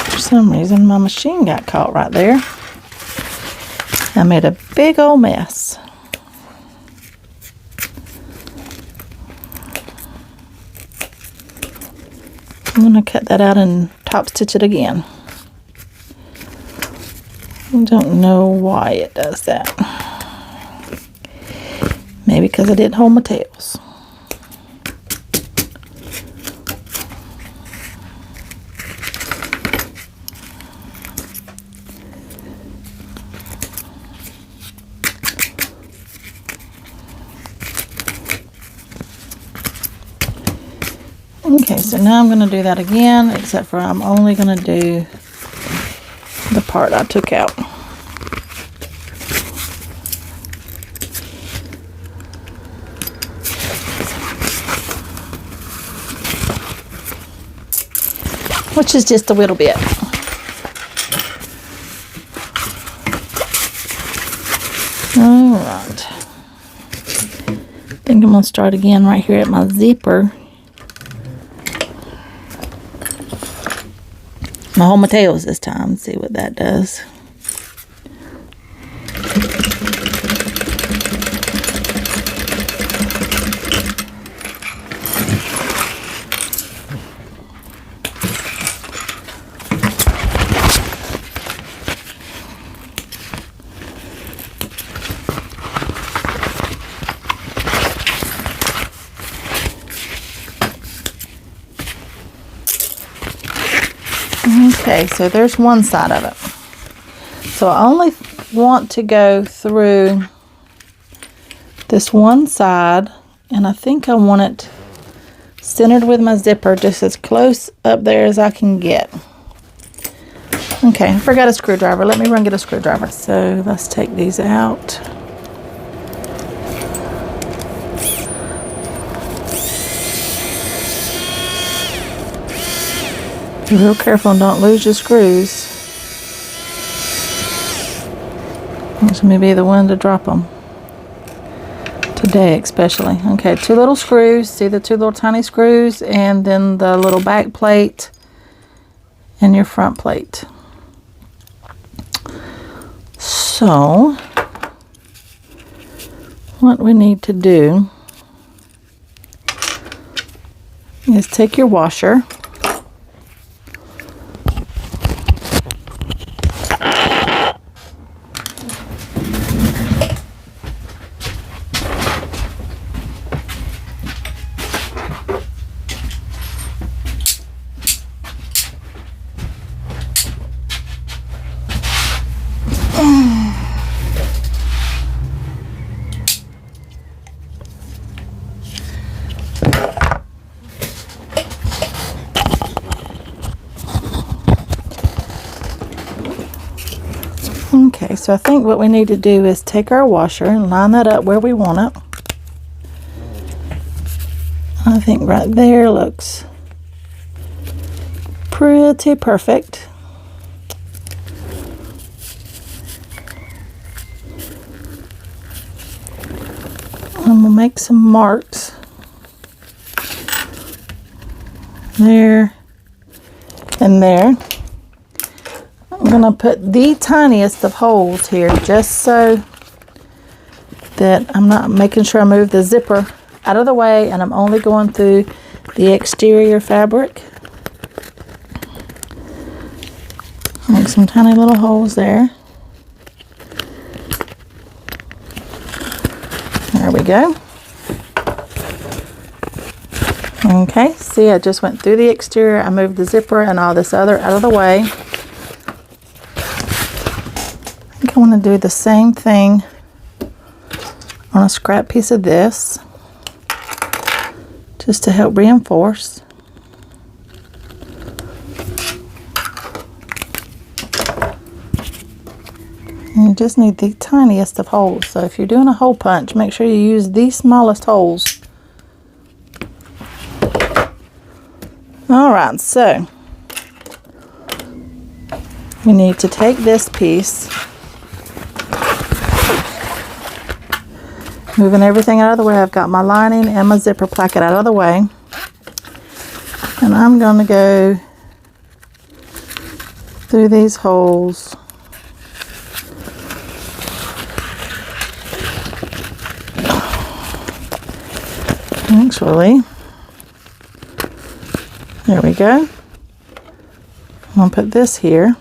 For some reason my machine got caught right there. I made a big old mess. I'm going to cut that out and top stitch it again. I don't know why it does that. Maybe because I didn't hold my tails. Okay, so now I'm going to do that again, except for I'm only going to do the part I took out. Which is just a little bit. Alright. I think I'm going to start again right here at my zipper. My whole tails this time. See what that does. Okay, so there's one side of it. So I only want to go through this one side, and I think I want it centered with my zipper, just as close up there as I can get. Okay, I forgot a screwdriver. Let me run get a screwdriver. So let's take these out. Be real careful and don't lose your screws. This may be the one to drop them. Today especially. Okay, 2 little screws. See the 2 little tiny screws, and then the little back plate and your front plate. So what we need to do is take your washer. Okay, so I think what we need to do is take our washer and line that up where we want it. I think right there looks pretty perfect. I'm going to make some marks there and there. I'm going to put the tiniest of holes here just so that I'm not making sure I move the zipper out of the way, and I'm only going through the exterior fabric. Make some tiny little holes there. There we go. Okay, see, I just went through the exterior. I moved the zipper and all this other out of the way. I want to do the same thing on a scrap piece of this, just to help reinforce. And you just need the tiniest of holes. So if you're doing a hole punch, make sure you use the smallest holes. Alright, so we need to take this piece, moving everything out of the way. I've got my lining and my zipper placket out of the way. And I'm going to go through these holes. Actually, there we go. I'm going to put this here.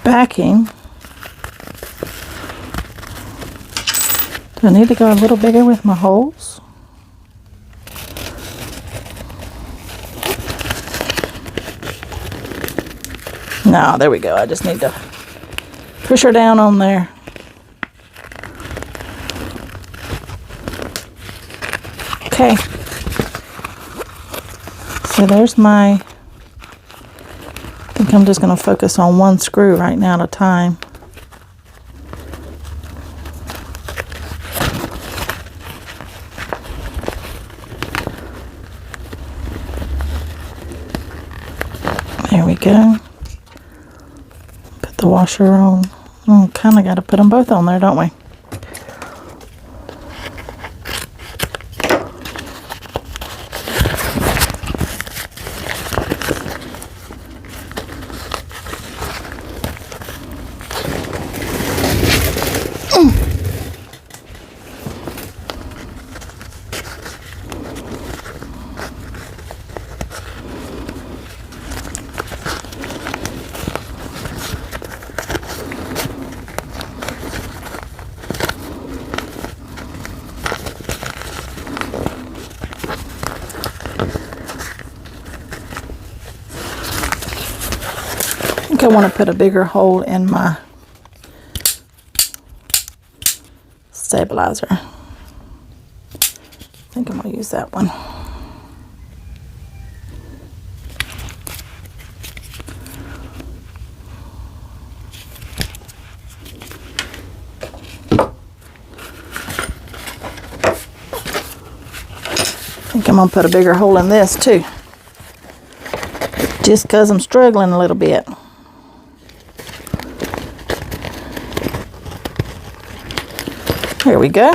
Backing. Do I need to go a little bigger with my holes? No, there we go. I just need to push her down on there. Okay. So there's my, I think I'm just going to focus on one screw right now at a time. There we go. Put the washer on. Oh, kind of got to put them both on there, don't we? I think I want to put a bigger hole in my stabilizer. I think I'm going to use that one. I think I'm going to put a bigger hole in this too, just because I'm struggling a little bit. Here we go.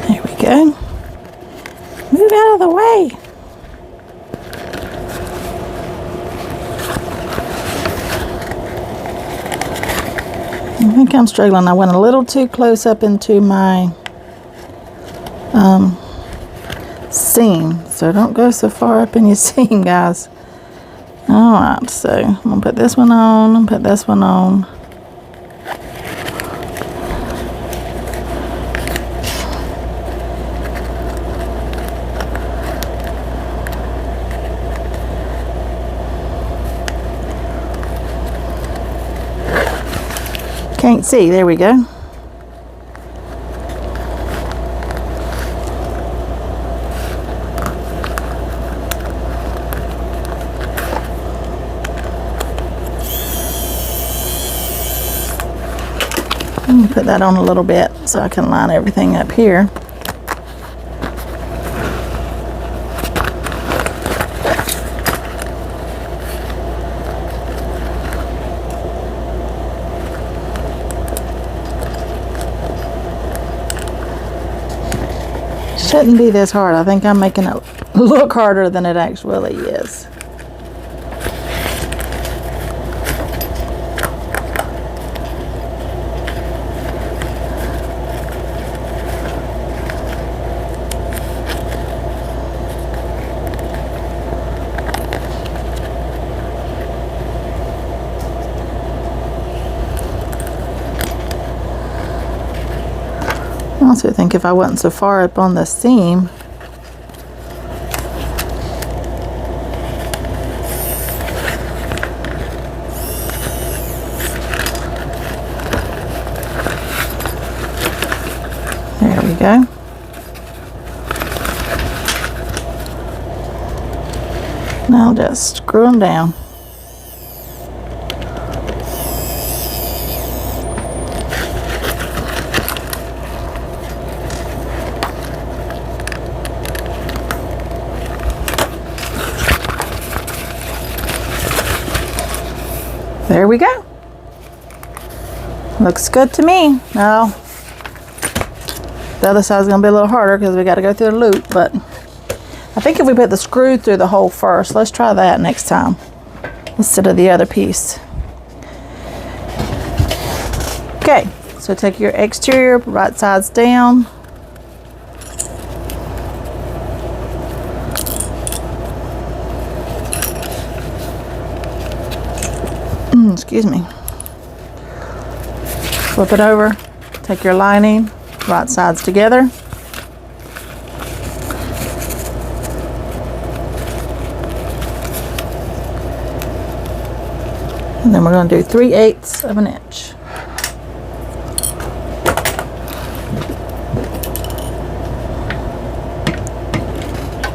There we go. Move out of the way. I think I'm struggling. I went a little too close up into my seam. So don't go so far up in your seam, guys. Alright, so I'm going to put this one on and put this one on. Can't see. There we go. I'm going to put that on a little bit so I can line everything up here. Shouldn't be this hard. I think I'm making it look harder than it actually is. I also think if I wasn't so far up on the seam, there we go. Now just screw them down. There we go. Looks good to me. Now, the other side's going to be a little harder because we got to go through the loop, but I think if we put the screw through the hole first, let's try that next time instead of the other piece. Okay, so take your exterior, right sides down. Excuse me. Flip it over. Take your lining, right sides together. And then we're going to do 3/8 of an inch.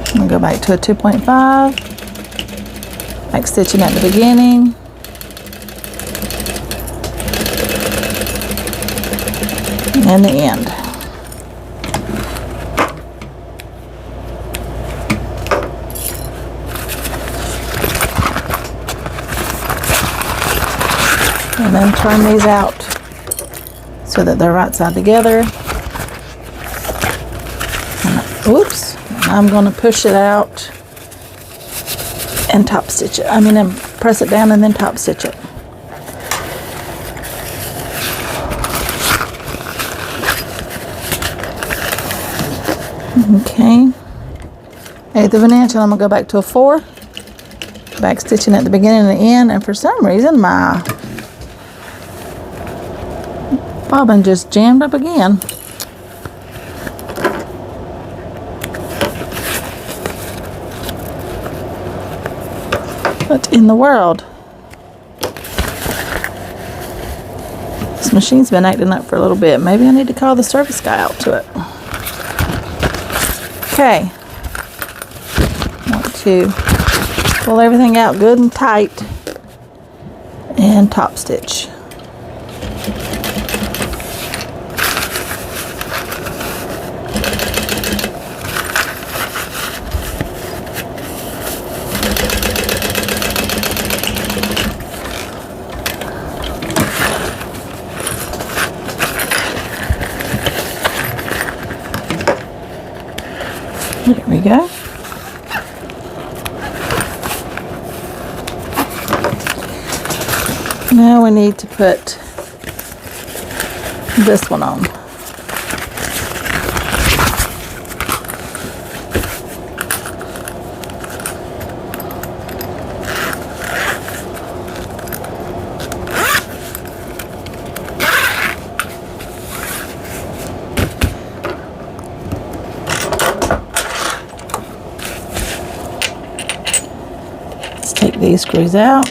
I'm going to go back to a 2.5, back stitching at the beginning. And the end. And then turn these out so that they're right side together. Oops, I'm going to push it out and top stitch it. And press it down and then top stitch it. Okay, 1/8 of an inch, and I'm going to go back to a 4. Back stitching at the beginning and the end, and for some reason my bobbin just jammed up again. What in the world? This machine's been acting up for a little bit. Maybe I need to call the service guy out to it. Okay. Want to pull everything out good and tight and top stitch. There we go. Now we need to put this one on. Take these screws out.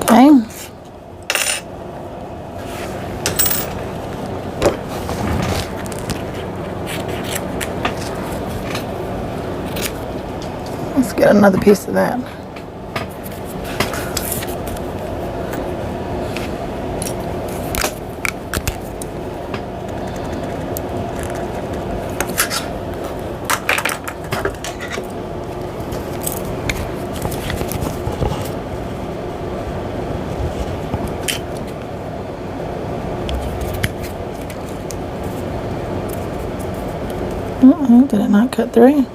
Okay. Let's get another piece of that. Did it not cut through?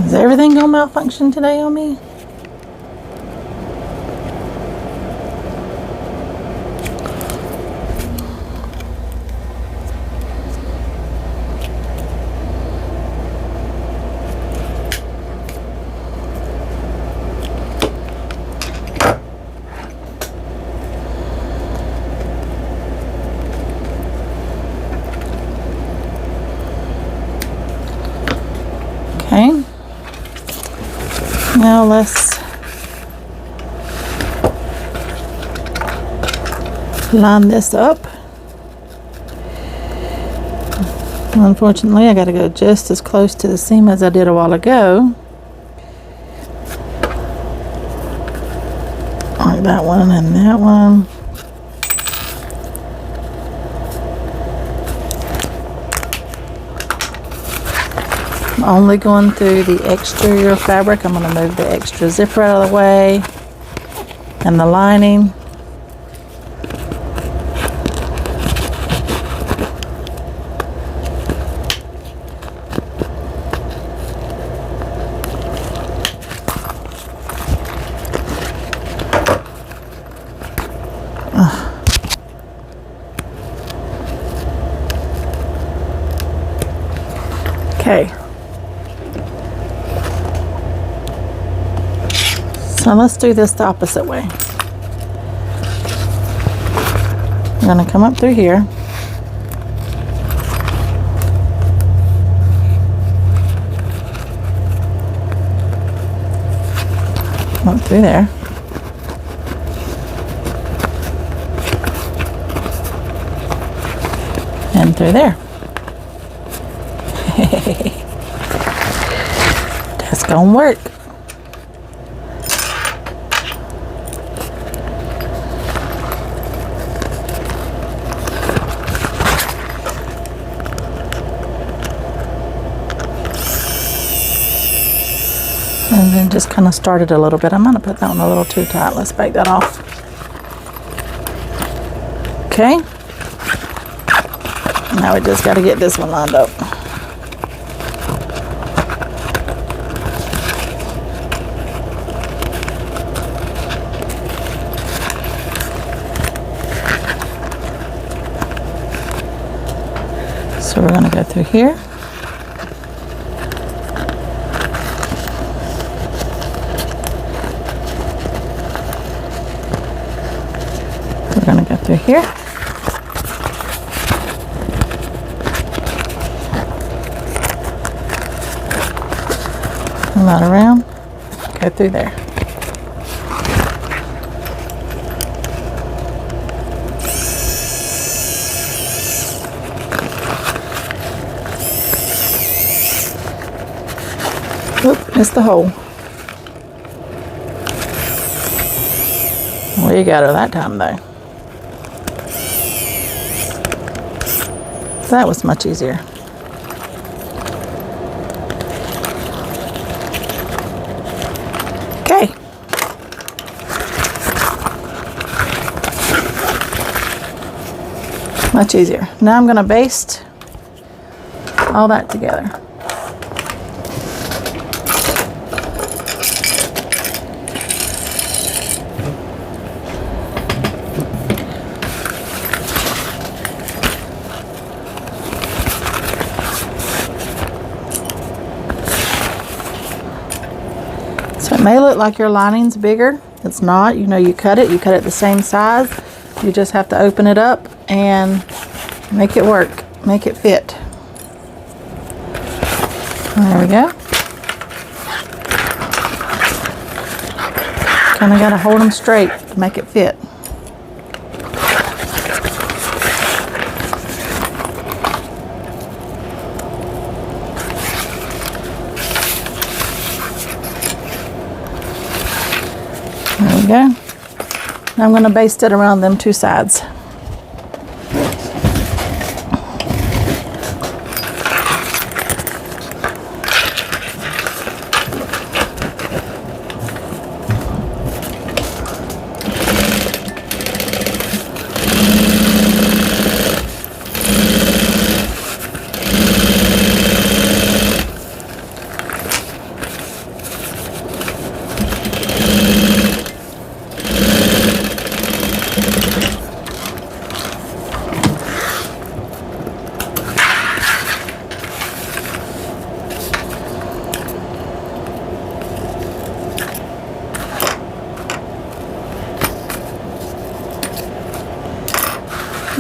Is everything gonna malfunction today on me? Okay, now let's line this up. Unfortunately, I got to go just as close to the seam as I did a while ago. Like that one and that one. Only going through the exterior fabric. I'm going to move the extra zipper out of the way and the lining. Okay. So let's do this the opposite way. I'm going to come up through here. Up through there. And through there. That's gonna work. And then just kind of start it a little bit. I'm going to put that one a little too tight. Let's bake that off. Okay. Now we just got to get this one lined up. So we're going to go through here. We're going to go through here. Turn that around. Go through there. Oop, missed the hole. We got her that time though. That was much easier. Okay. Much easier. Now I'm going to baste all that together. So it may look like your lining's bigger. It's not. You know, you cut it the same size. You just have to open it up and make it work, make it fit. There we go. Kind of got to hold them straight to make it fit. There we go. Now I'm going to baste it around them two sides.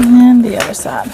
And the other side.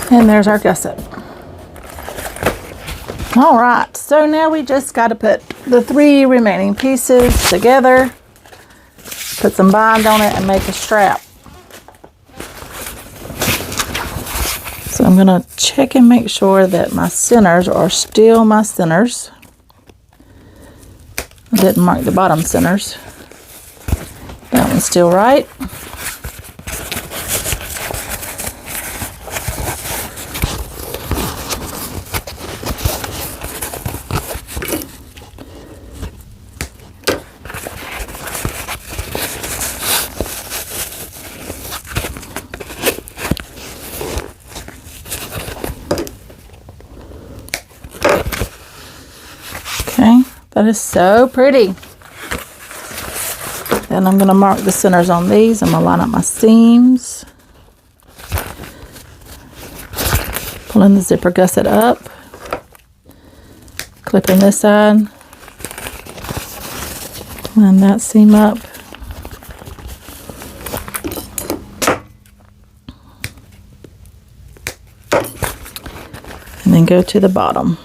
And there's our gusset. All right, so now we just got to put the 3 remaining pieces together, put some bind on it, and make a strap. So I'm going to check and make sure that my centers are still my centers. Didn't mark the bottom centers. That one's still right. Okay, that is so pretty. Then I'm going to mark the centers on these. I'm going to line up my seams. Pulling the zipper gusset up. Clipping this side. Line that seam up. And then go to the bottom.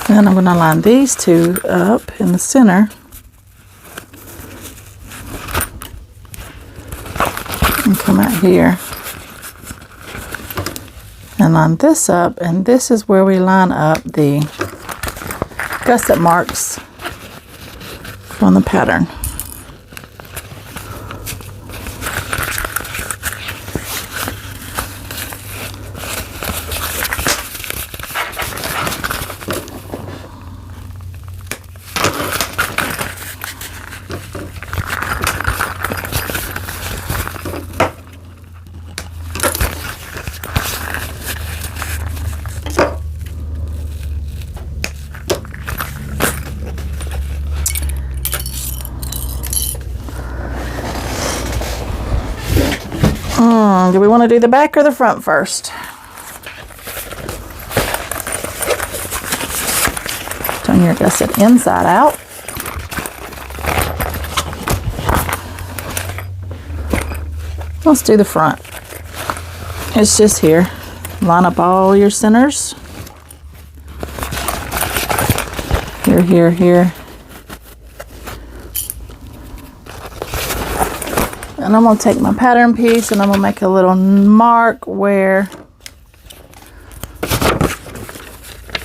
Then I'm going to line these two up in the center. And come out here. And line this up. And this is where we line up the gusset marks on the pattern. Do we want to do the back or the front first? Turn your gusset inside out. Let's do the front. It's just here. Line up all your centers. Here, here, here. And I'm going to take my pattern piece and I'm going to make a little mark where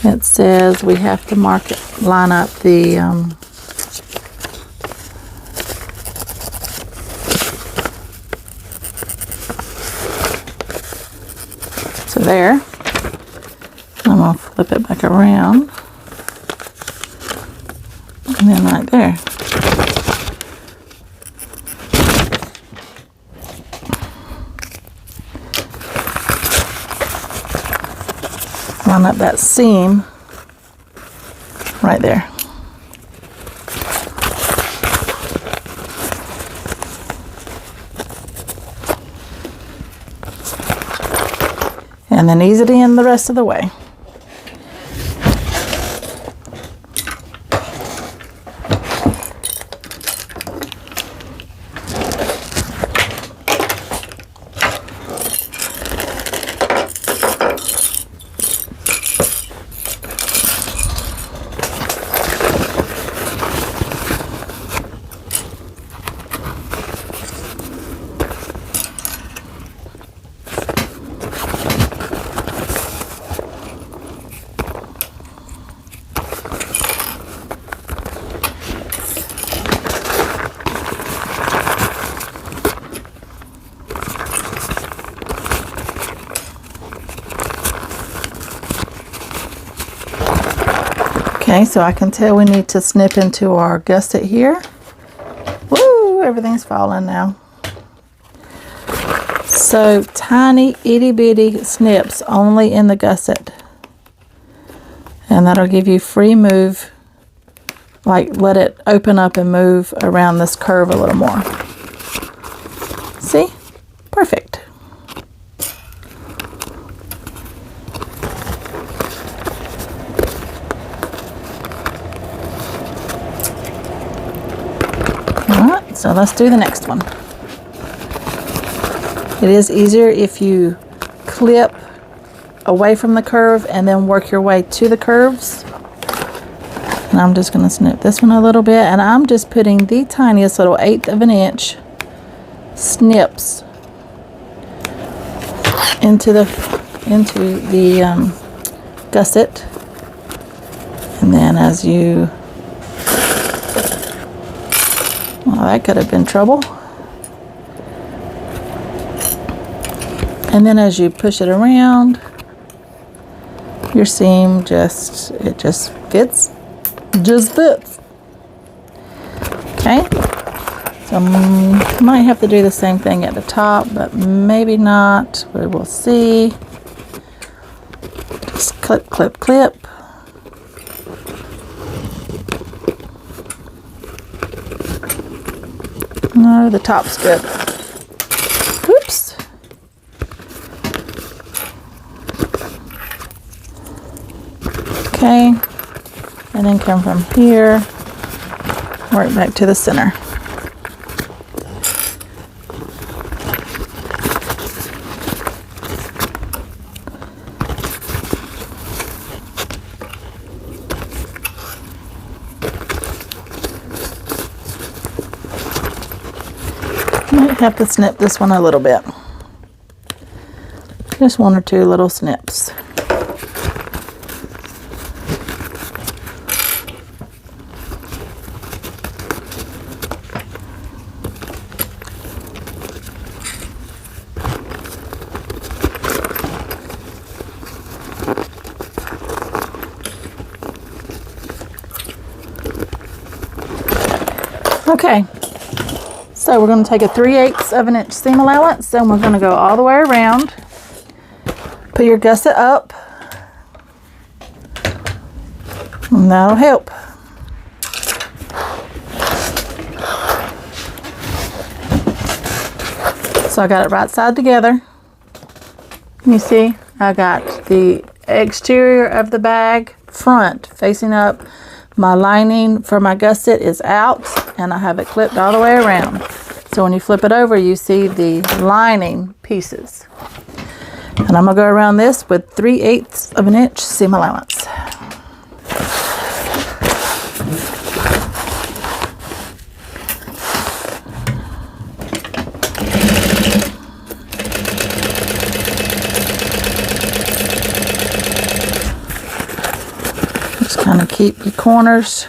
it says we have to mark it, line up the so there. I'm going to flip it back around and then right there. Line up that seam right there. And then ease it in the rest of the way. Okay, so I can tell we need to snip into our gusset here. Woo, everything's falling now. So tiny itty bitty snips only in the gusset. And that'll give you free move. Like let it open up and move around this curve a little more. See? Perfect. Alright, so let's do the next one. It is easier if you clip away from the curve and then work your way to the curves. And I'm just going to snip this one a little bit, and I'm just putting the tiniest little 1/8 of an inch snips into the gusset. And then as you, well, that could have been trouble. And then as you push it around, your seam just fits. Just fits. Okay. So might have to do the same thing at the top, but maybe not. We will see. Just clip, clip, clip. No, the top's good. Oops. Okay. And then come from here, work back to the center. Might have to snip this one a little bit. Just 1 or 2 little snips. Okay, so we're going to take a 3/8 of an inch seam allowance, and we're going to go all the way around. Put your gusset up, and that'll help. So I got it right side together. You see, I got the exterior of the bag front facing up. My lining for my gusset is out, and I have it clipped all the way around. So when you flip it over, you see the lining pieces. And I'm going to go around this with 3/8 of an inch seam allowance. Just kind of keep your corners.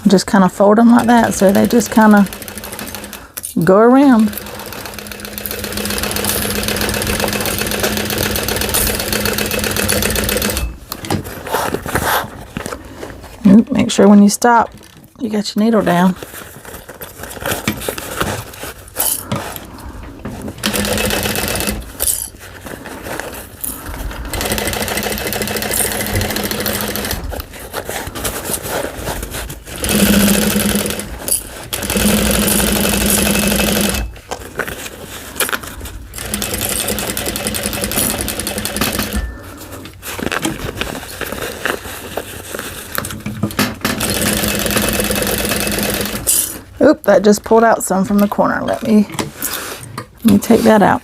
Just kind of fold them like that so they just kind of go around. Make sure when you stop, you got your needle down. Oop, that just pulled out some from the corner. Let me take that out.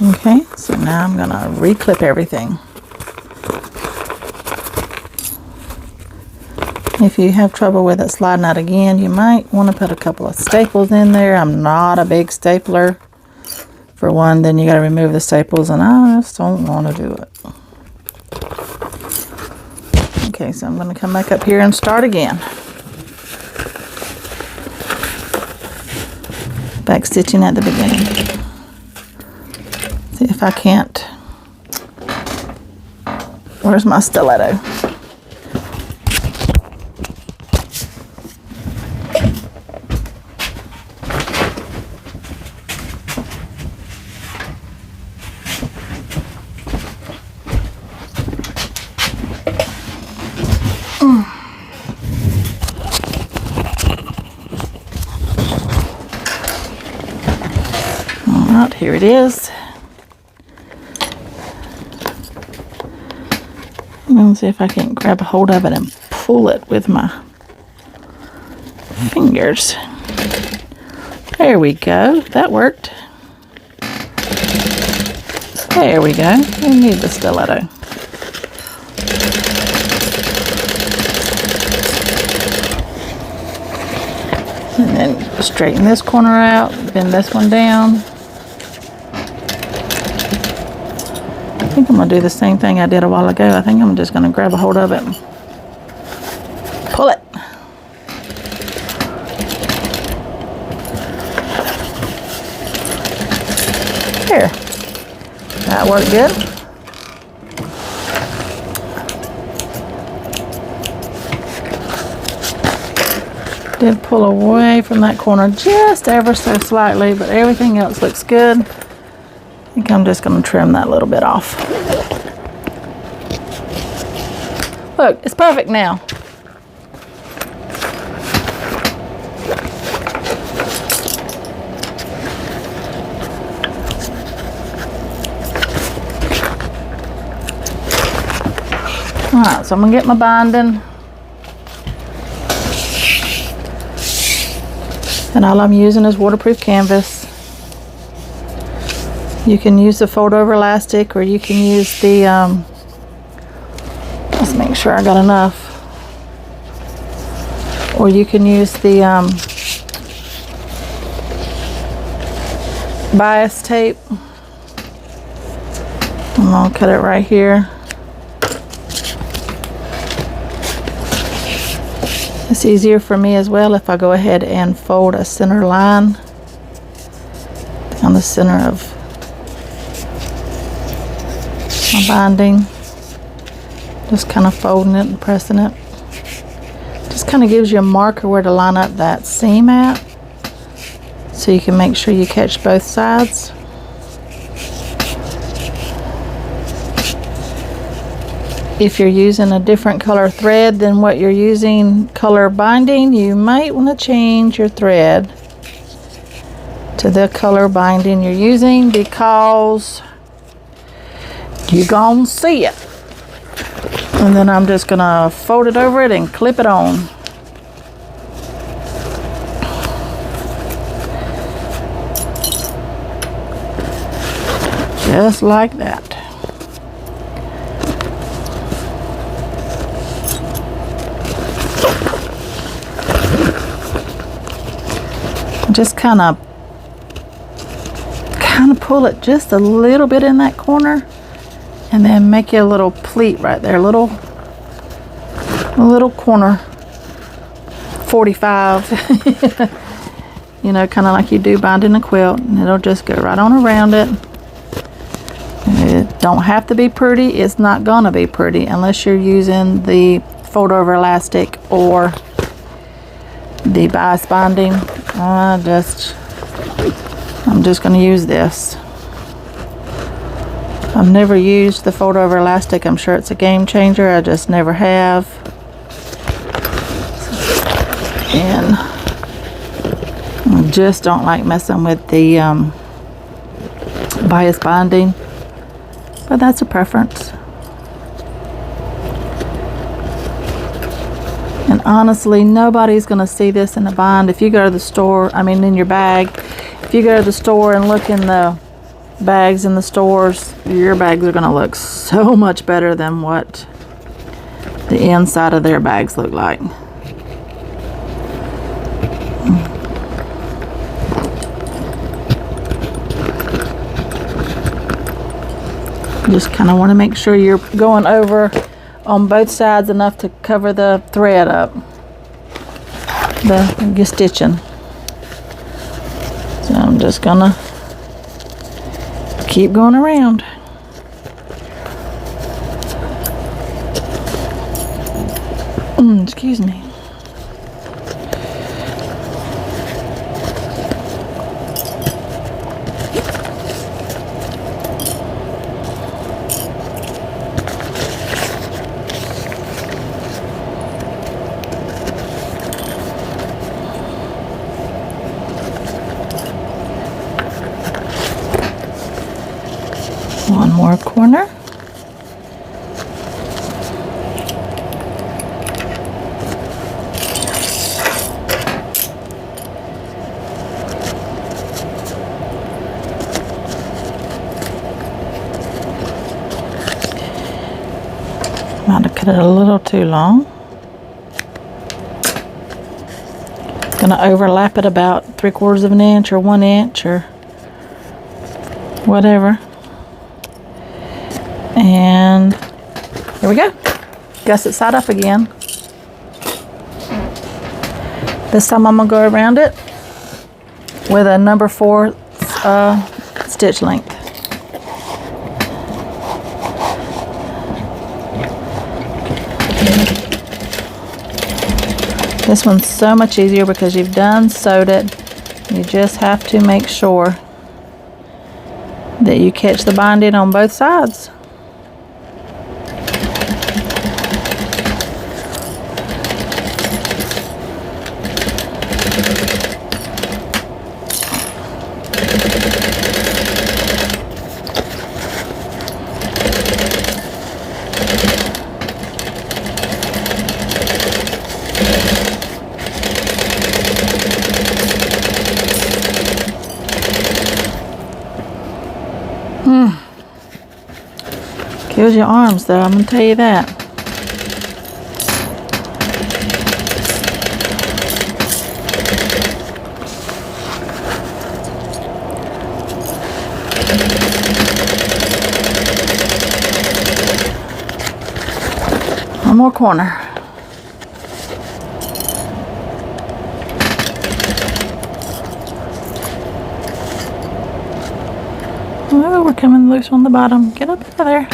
Okay, so now I'm going to re-clip everything. If you have trouble with it sliding out again, you might want to put a couple of staples in there. I'm not a big stapler. For one, then you got to remove the staples, and I just don't want to do it. Okay, so I'm going to come back up here and start again. Back stitching at the beginning. See if I can't. Where's my stiletto? Alright, here it is. Let's see if I can grab a hold of it and pull it with my fingers. There we go. That worked. There we go. We need the stiletto. And then straighten this corner out, bend this one down. I think I'm going to do the same thing I did a while ago. I think I'm just going to grab a hold of it and pull it. There. That worked good. Did pull away from that corner just ever so slightly, but everything else looks good. I think I'm just going to trim that little bit off. Look, it's perfect now. Alright, so I'm going to get my binding. And all I'm using is waterproof canvas. You can use the fold over elastic, or you can use the, let's make sure I got enough. Or you can use the bias tape. I'm gonna cut it right here. It's easier for me as well if I go ahead and fold a center line down the center of my binding. Just kind of folding it and pressing it. Just kind of gives you a marker where to line up that seam at, so you can make sure you catch both sides. If you're using a different color thread than what you're using color binding, you might want to change your thread to the color binding you're using, because you're gonna see it. And then I'm just gonna fold it over it and clip it on. Just like that. Just kind of pull it just a little bit in that corner, and then make you a little pleat right there, a little corner 45. You know, kind of like you do binding a quilt, and it'll just go right on around it. It don't have to be pretty. It's not gonna be pretty unless you're using the fold over elastic or the bias binding. I'm just going to use this. I've never used the fold over elastic. I'm sure it's a game changer. I just never have. And I just don't like messing with the bias binding, but that's a preference. And honestly, nobody's going to see this in the bind. If you go to the store, in your bag, if you go to the store and look in the bags in the stores, your bags are going to look so much better than what the inside of their bags look like. Just kind of want to make sure you're going over on both sides enough to cover the thread up, the stitching. So I'm just gonna keep going around. Excuse me. more corner. Might have cut it a little too long. Gonna overlap it about 3/4 of an inch or 1 inch or whatever. And here we go. Gusset side up again. This time I'm gonna go around it with a number 4 stitch length. This one's so much easier because you've done sewed it. You just have to make sure that you catch the binding on both sides. Kills your arms though, I'm gonna tell you that. One more corner. Oh, we're coming loose on the bottom. Get up out of there.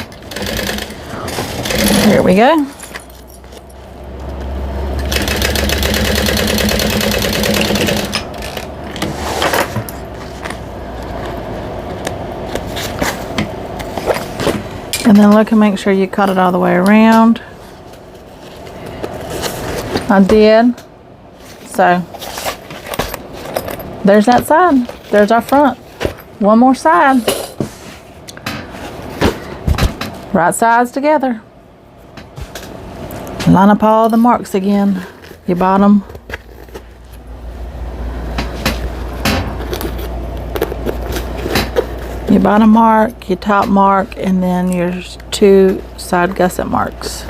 Here we go. And then look and make sure you cut it all the way around. I did. So there's that side. There's our front. One more side. Right sides together. Line up all the marks again. Your bottom. Your bottom mark, your top mark, and then your 2 side gusset marks.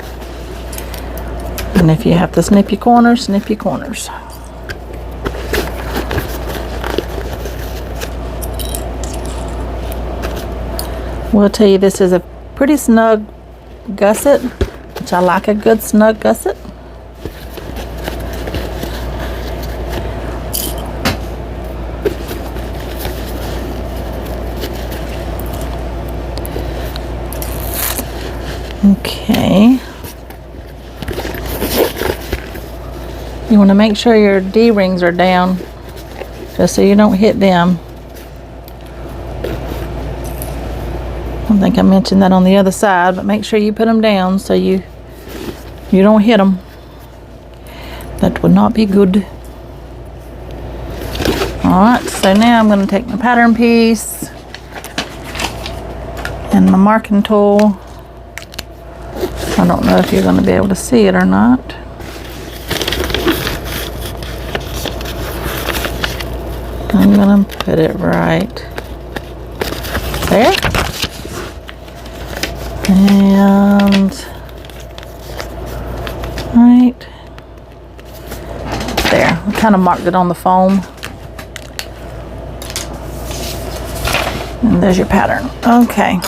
And if you have to snip your corners, snip your corners. We'll tell you this is a pretty snug gusset, which I like a good snug gusset. Okay. You want to make sure your D-rings are down, just so you don't hit them. I think I mentioned that on the other side, but make sure you put them down so you don't hit them. That would not be good. Alright, so now I'm going to take my pattern piece and my marking tool. I don't know if you're going to be able to see it or not. I'm going to put it right there. And right there. I kind of marked it on the foam. And there's your pattern. Okay.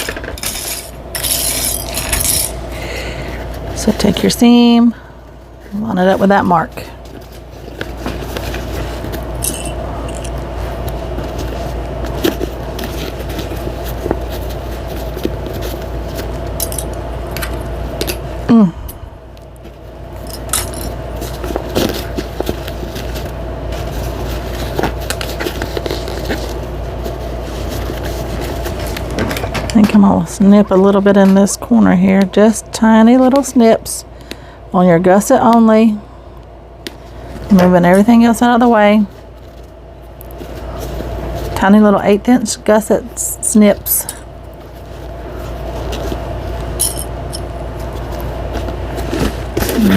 So take your seam, line it up with that mark. I think I'm going to snip a little bit in this corner here, just tiny little snips on your gusset only, moving everything else out of the way. Tiny little 1/8 inch gusset snips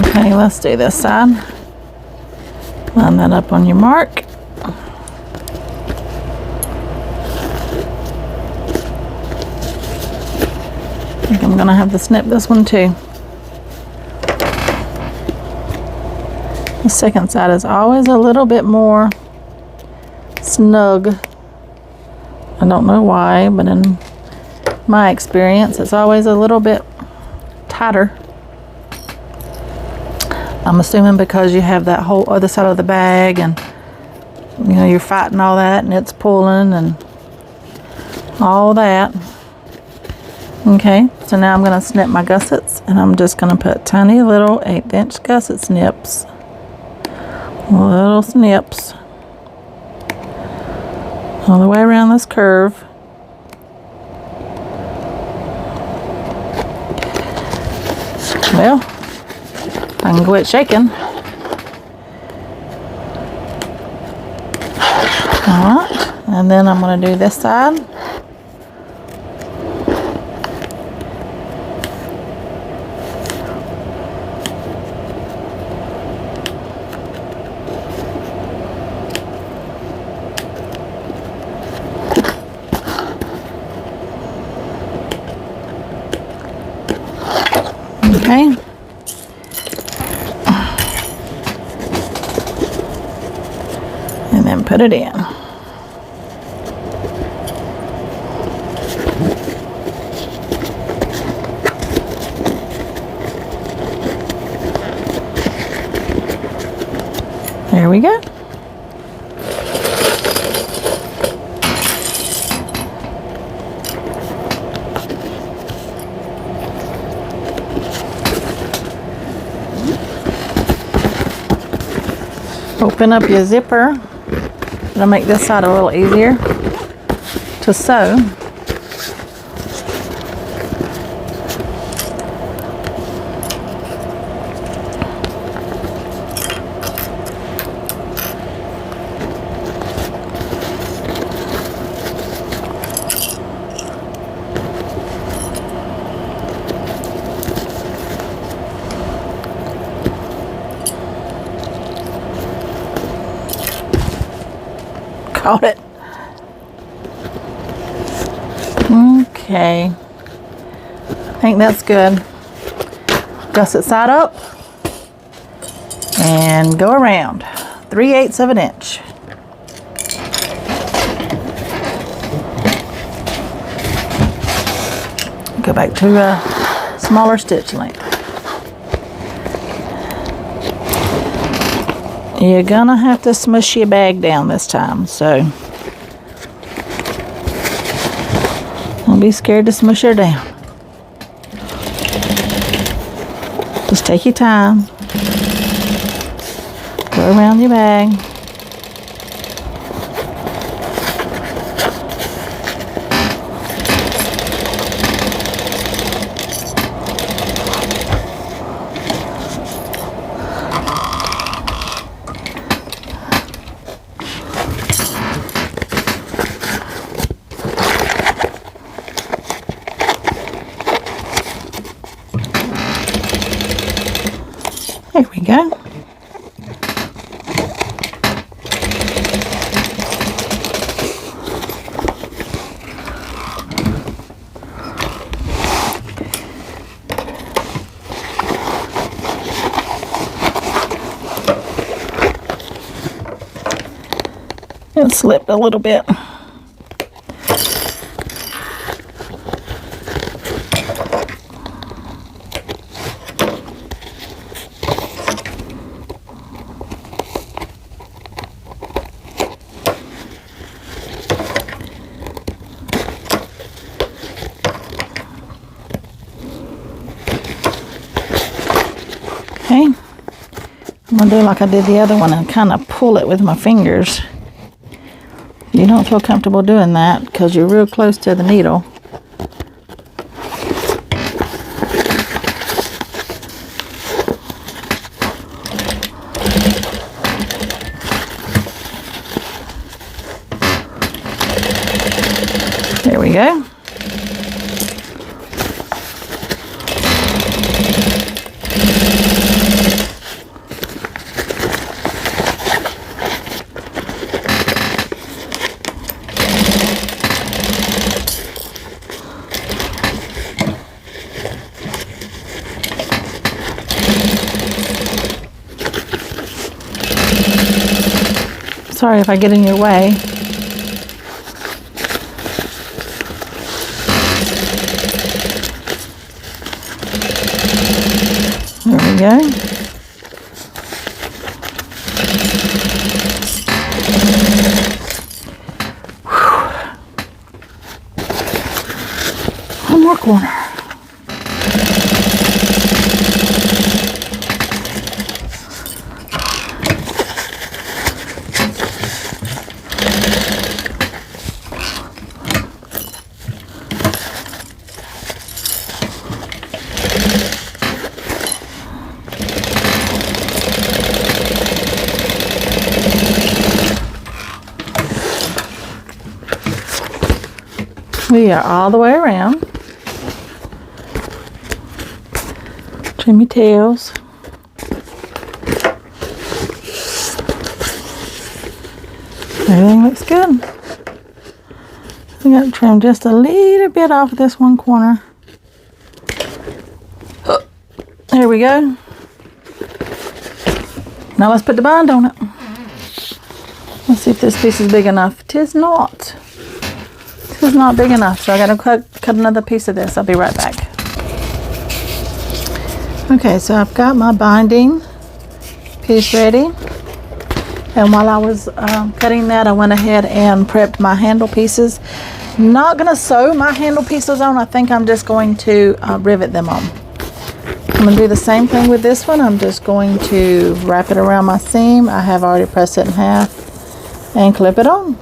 Okay, let's do this side. Line that up on your mark. I think I'm gonna have to snip this one too. The second side is always a little bit more snug. I don't know why, but in my experience, it's always a little bit tighter. I'm assuming because you have that whole other side of the bag and you know you're fighting all that and it's pulling and all that. Okay, so now I'm going to snip my gussets, and I'm just going to put tiny little 1/8" gusset snips. Little snips all the way around this curve. Well, I can quit shaking. Alright, and then I'm going to do this side. Okay. And then put it in. There we go. Open up your zipper. It'll make this side a little easier to sew. Caught it. Okay. I think that's good. Gusset side up and go around 3/8 of an inch. Go back to a smaller stitch length. You're gonna have to smush your bag down this time, so don't be scared to smush her down. Just take your time. Go around your bag. There we go. It slipped a little bit. Okay, I'm going to do like I did the other one and kind of pull it with my fingers. You don't feel comfortable doing that because you're real close to the needle. There we go. Sorry if I get in your way. There we go. One more corner. We are all the way around. Trim your tails. Everything looks good. We got to trim just a little bit off this one corner. There we go. Now let's put the bind on it. Let's see if this piece is big enough. Tis not. This is not big enough, so I gotta cut another piece of this. I'll be right back. Okay, so I've got my binding piece ready, and while I was cutting that, I went ahead and prepped my handle pieces. Not gonna sew my handle pieces on. I think I'm just going to rivet them on. I'm gonna do the same thing with this one. I'm just going to wrap it around my seam. I have already pressed it in half and clip it on.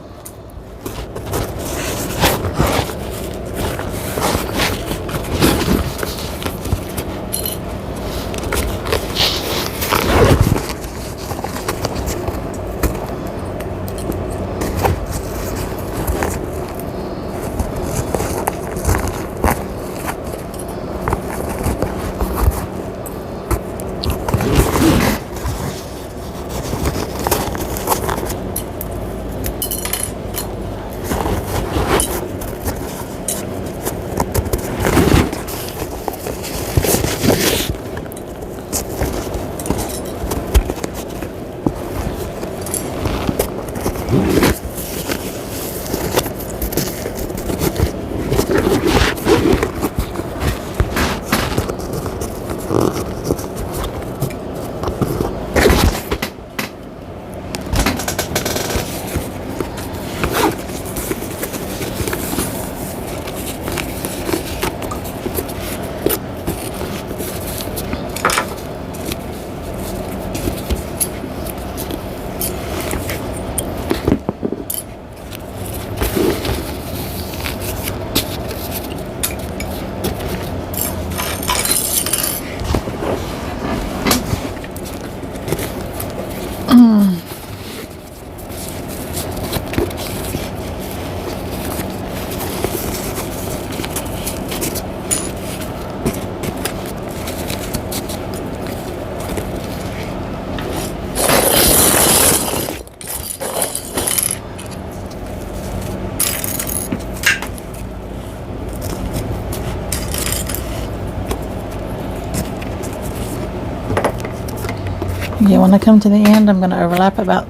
Yeah, when I come to the end, I'm going to overlap about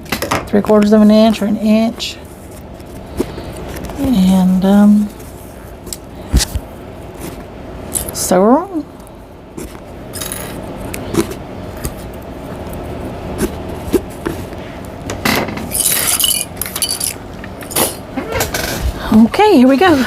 3/4 of an inch or an inch. And sew her on. Okay, here we go.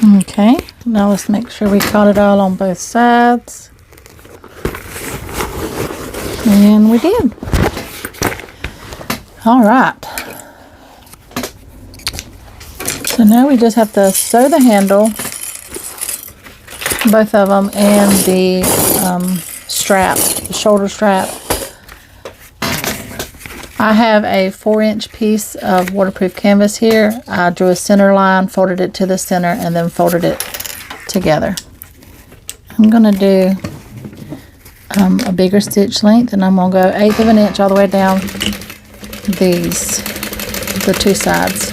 Okay, now let's make sure we caught it all on both sides. And we did. All right. So now we just have to sew the handle, both of them, and the strap, the shoulder strap. I have a 4-inch piece of waterproof canvas here. I drew a center line, folded it to the center, and then folded it together. I'm going to do a bigger stitch length, and I'm going to go 1/8 of an inch all the way down the two sides.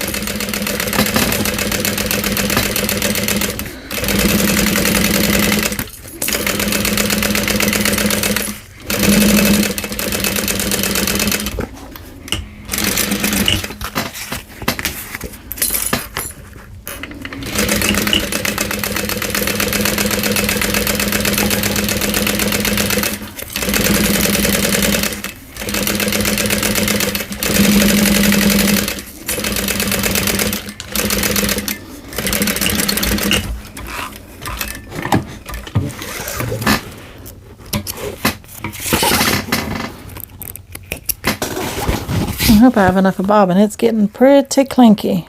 I hope I have enough of bobbin. It's getting pretty clinky.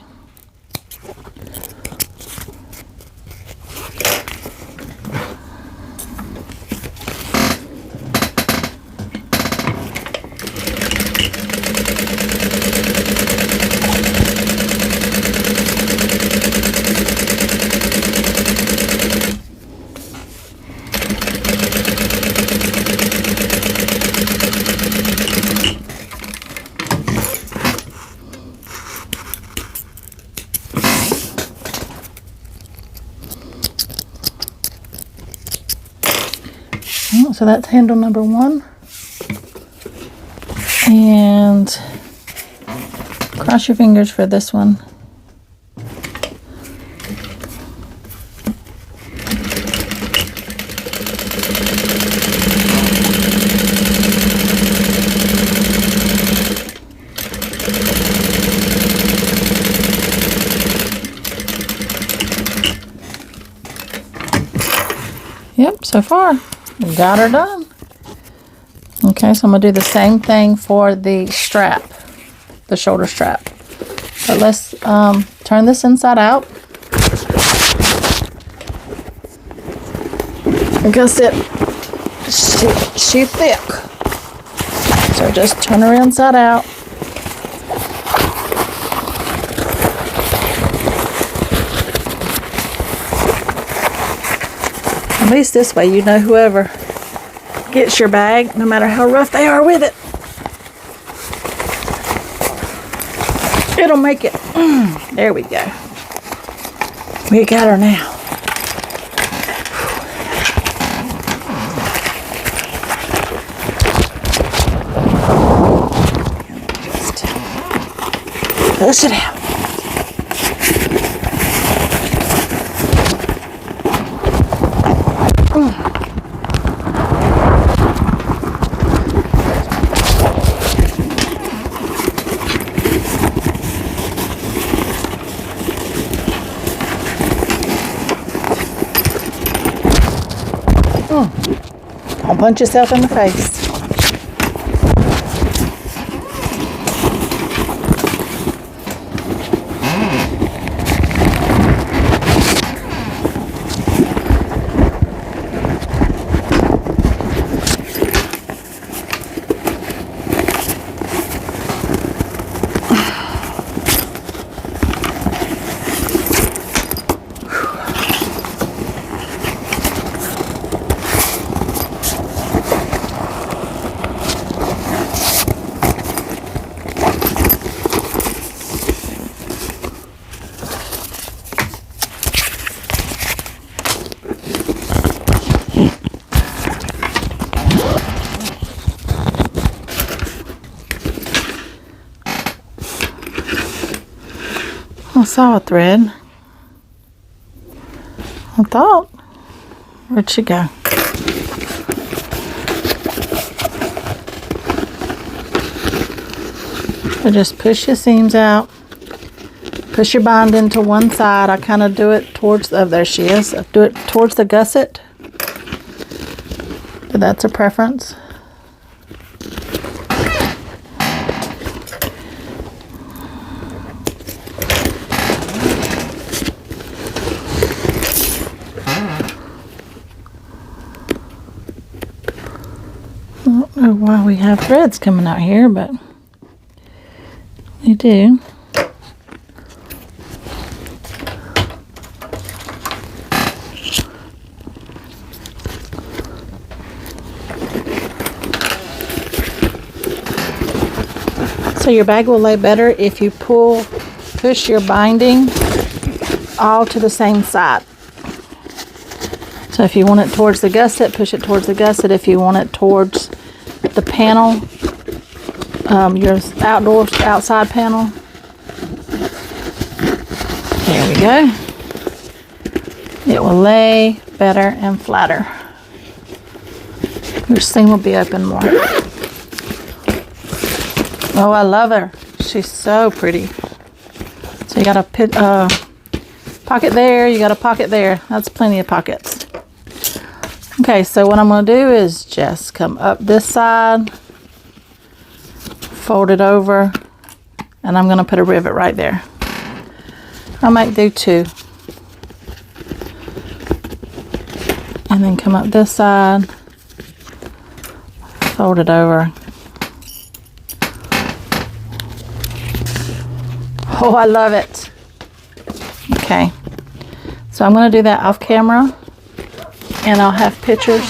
So that's handle number 1. And cross your fingers for this one. Yep, so far. We got her done. Okay, so I'm going to do the same thing for the strap, the shoulder strap. So let's turn this inside out. Like I said, she's thick. So just turn her inside out. At least this way you know whoever gets your bag, no matter how rough they are with it, it'll make it. There we go. We got her now. Just push it out. Don't punch yourself in the face. I saw a thread. I thought. Where'd she go? So just push your seams out. Push your binding to one side. I kind of do it towards, oh, there she is. I do it towards the gusset. But that's a preference. I don't know why we have threads coming out here, but we do. So your bag will lay better if you push your binding all to the same side. So if you want it towards the gusset, push it towards the gusset. If you want it towards the panel, your outside panel. There we go. It will lay better and flatter. Your seam will be open more. Oh, I love her. She's so pretty. So you got a pocket there, you got a pocket there. That's plenty of pockets. Okay, so what I'm going to do is just come up this side, fold it over, and I'm going to put a rivet right there. I might do two. And then come up this side, fold it over. Oh, I love it. Okay, so I'm going to do that off camera, and I'll have pictures.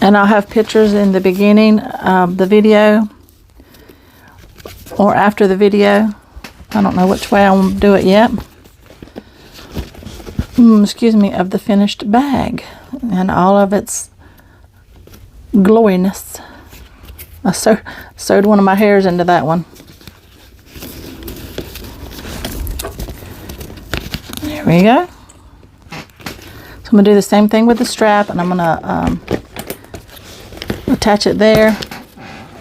And I'll have pictures in the beginning of the video or after the video. I don't know which way I want to do it yet. Excuse me, of the finished bag and all of its glowiness. I sewed one of my hairs into that one. There we go. So I'm going to do the same thing with the strap, and I'm going to attach it there.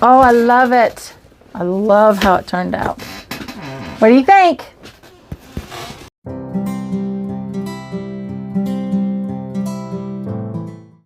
Oh, I love it. I love how it turned out. What do you think?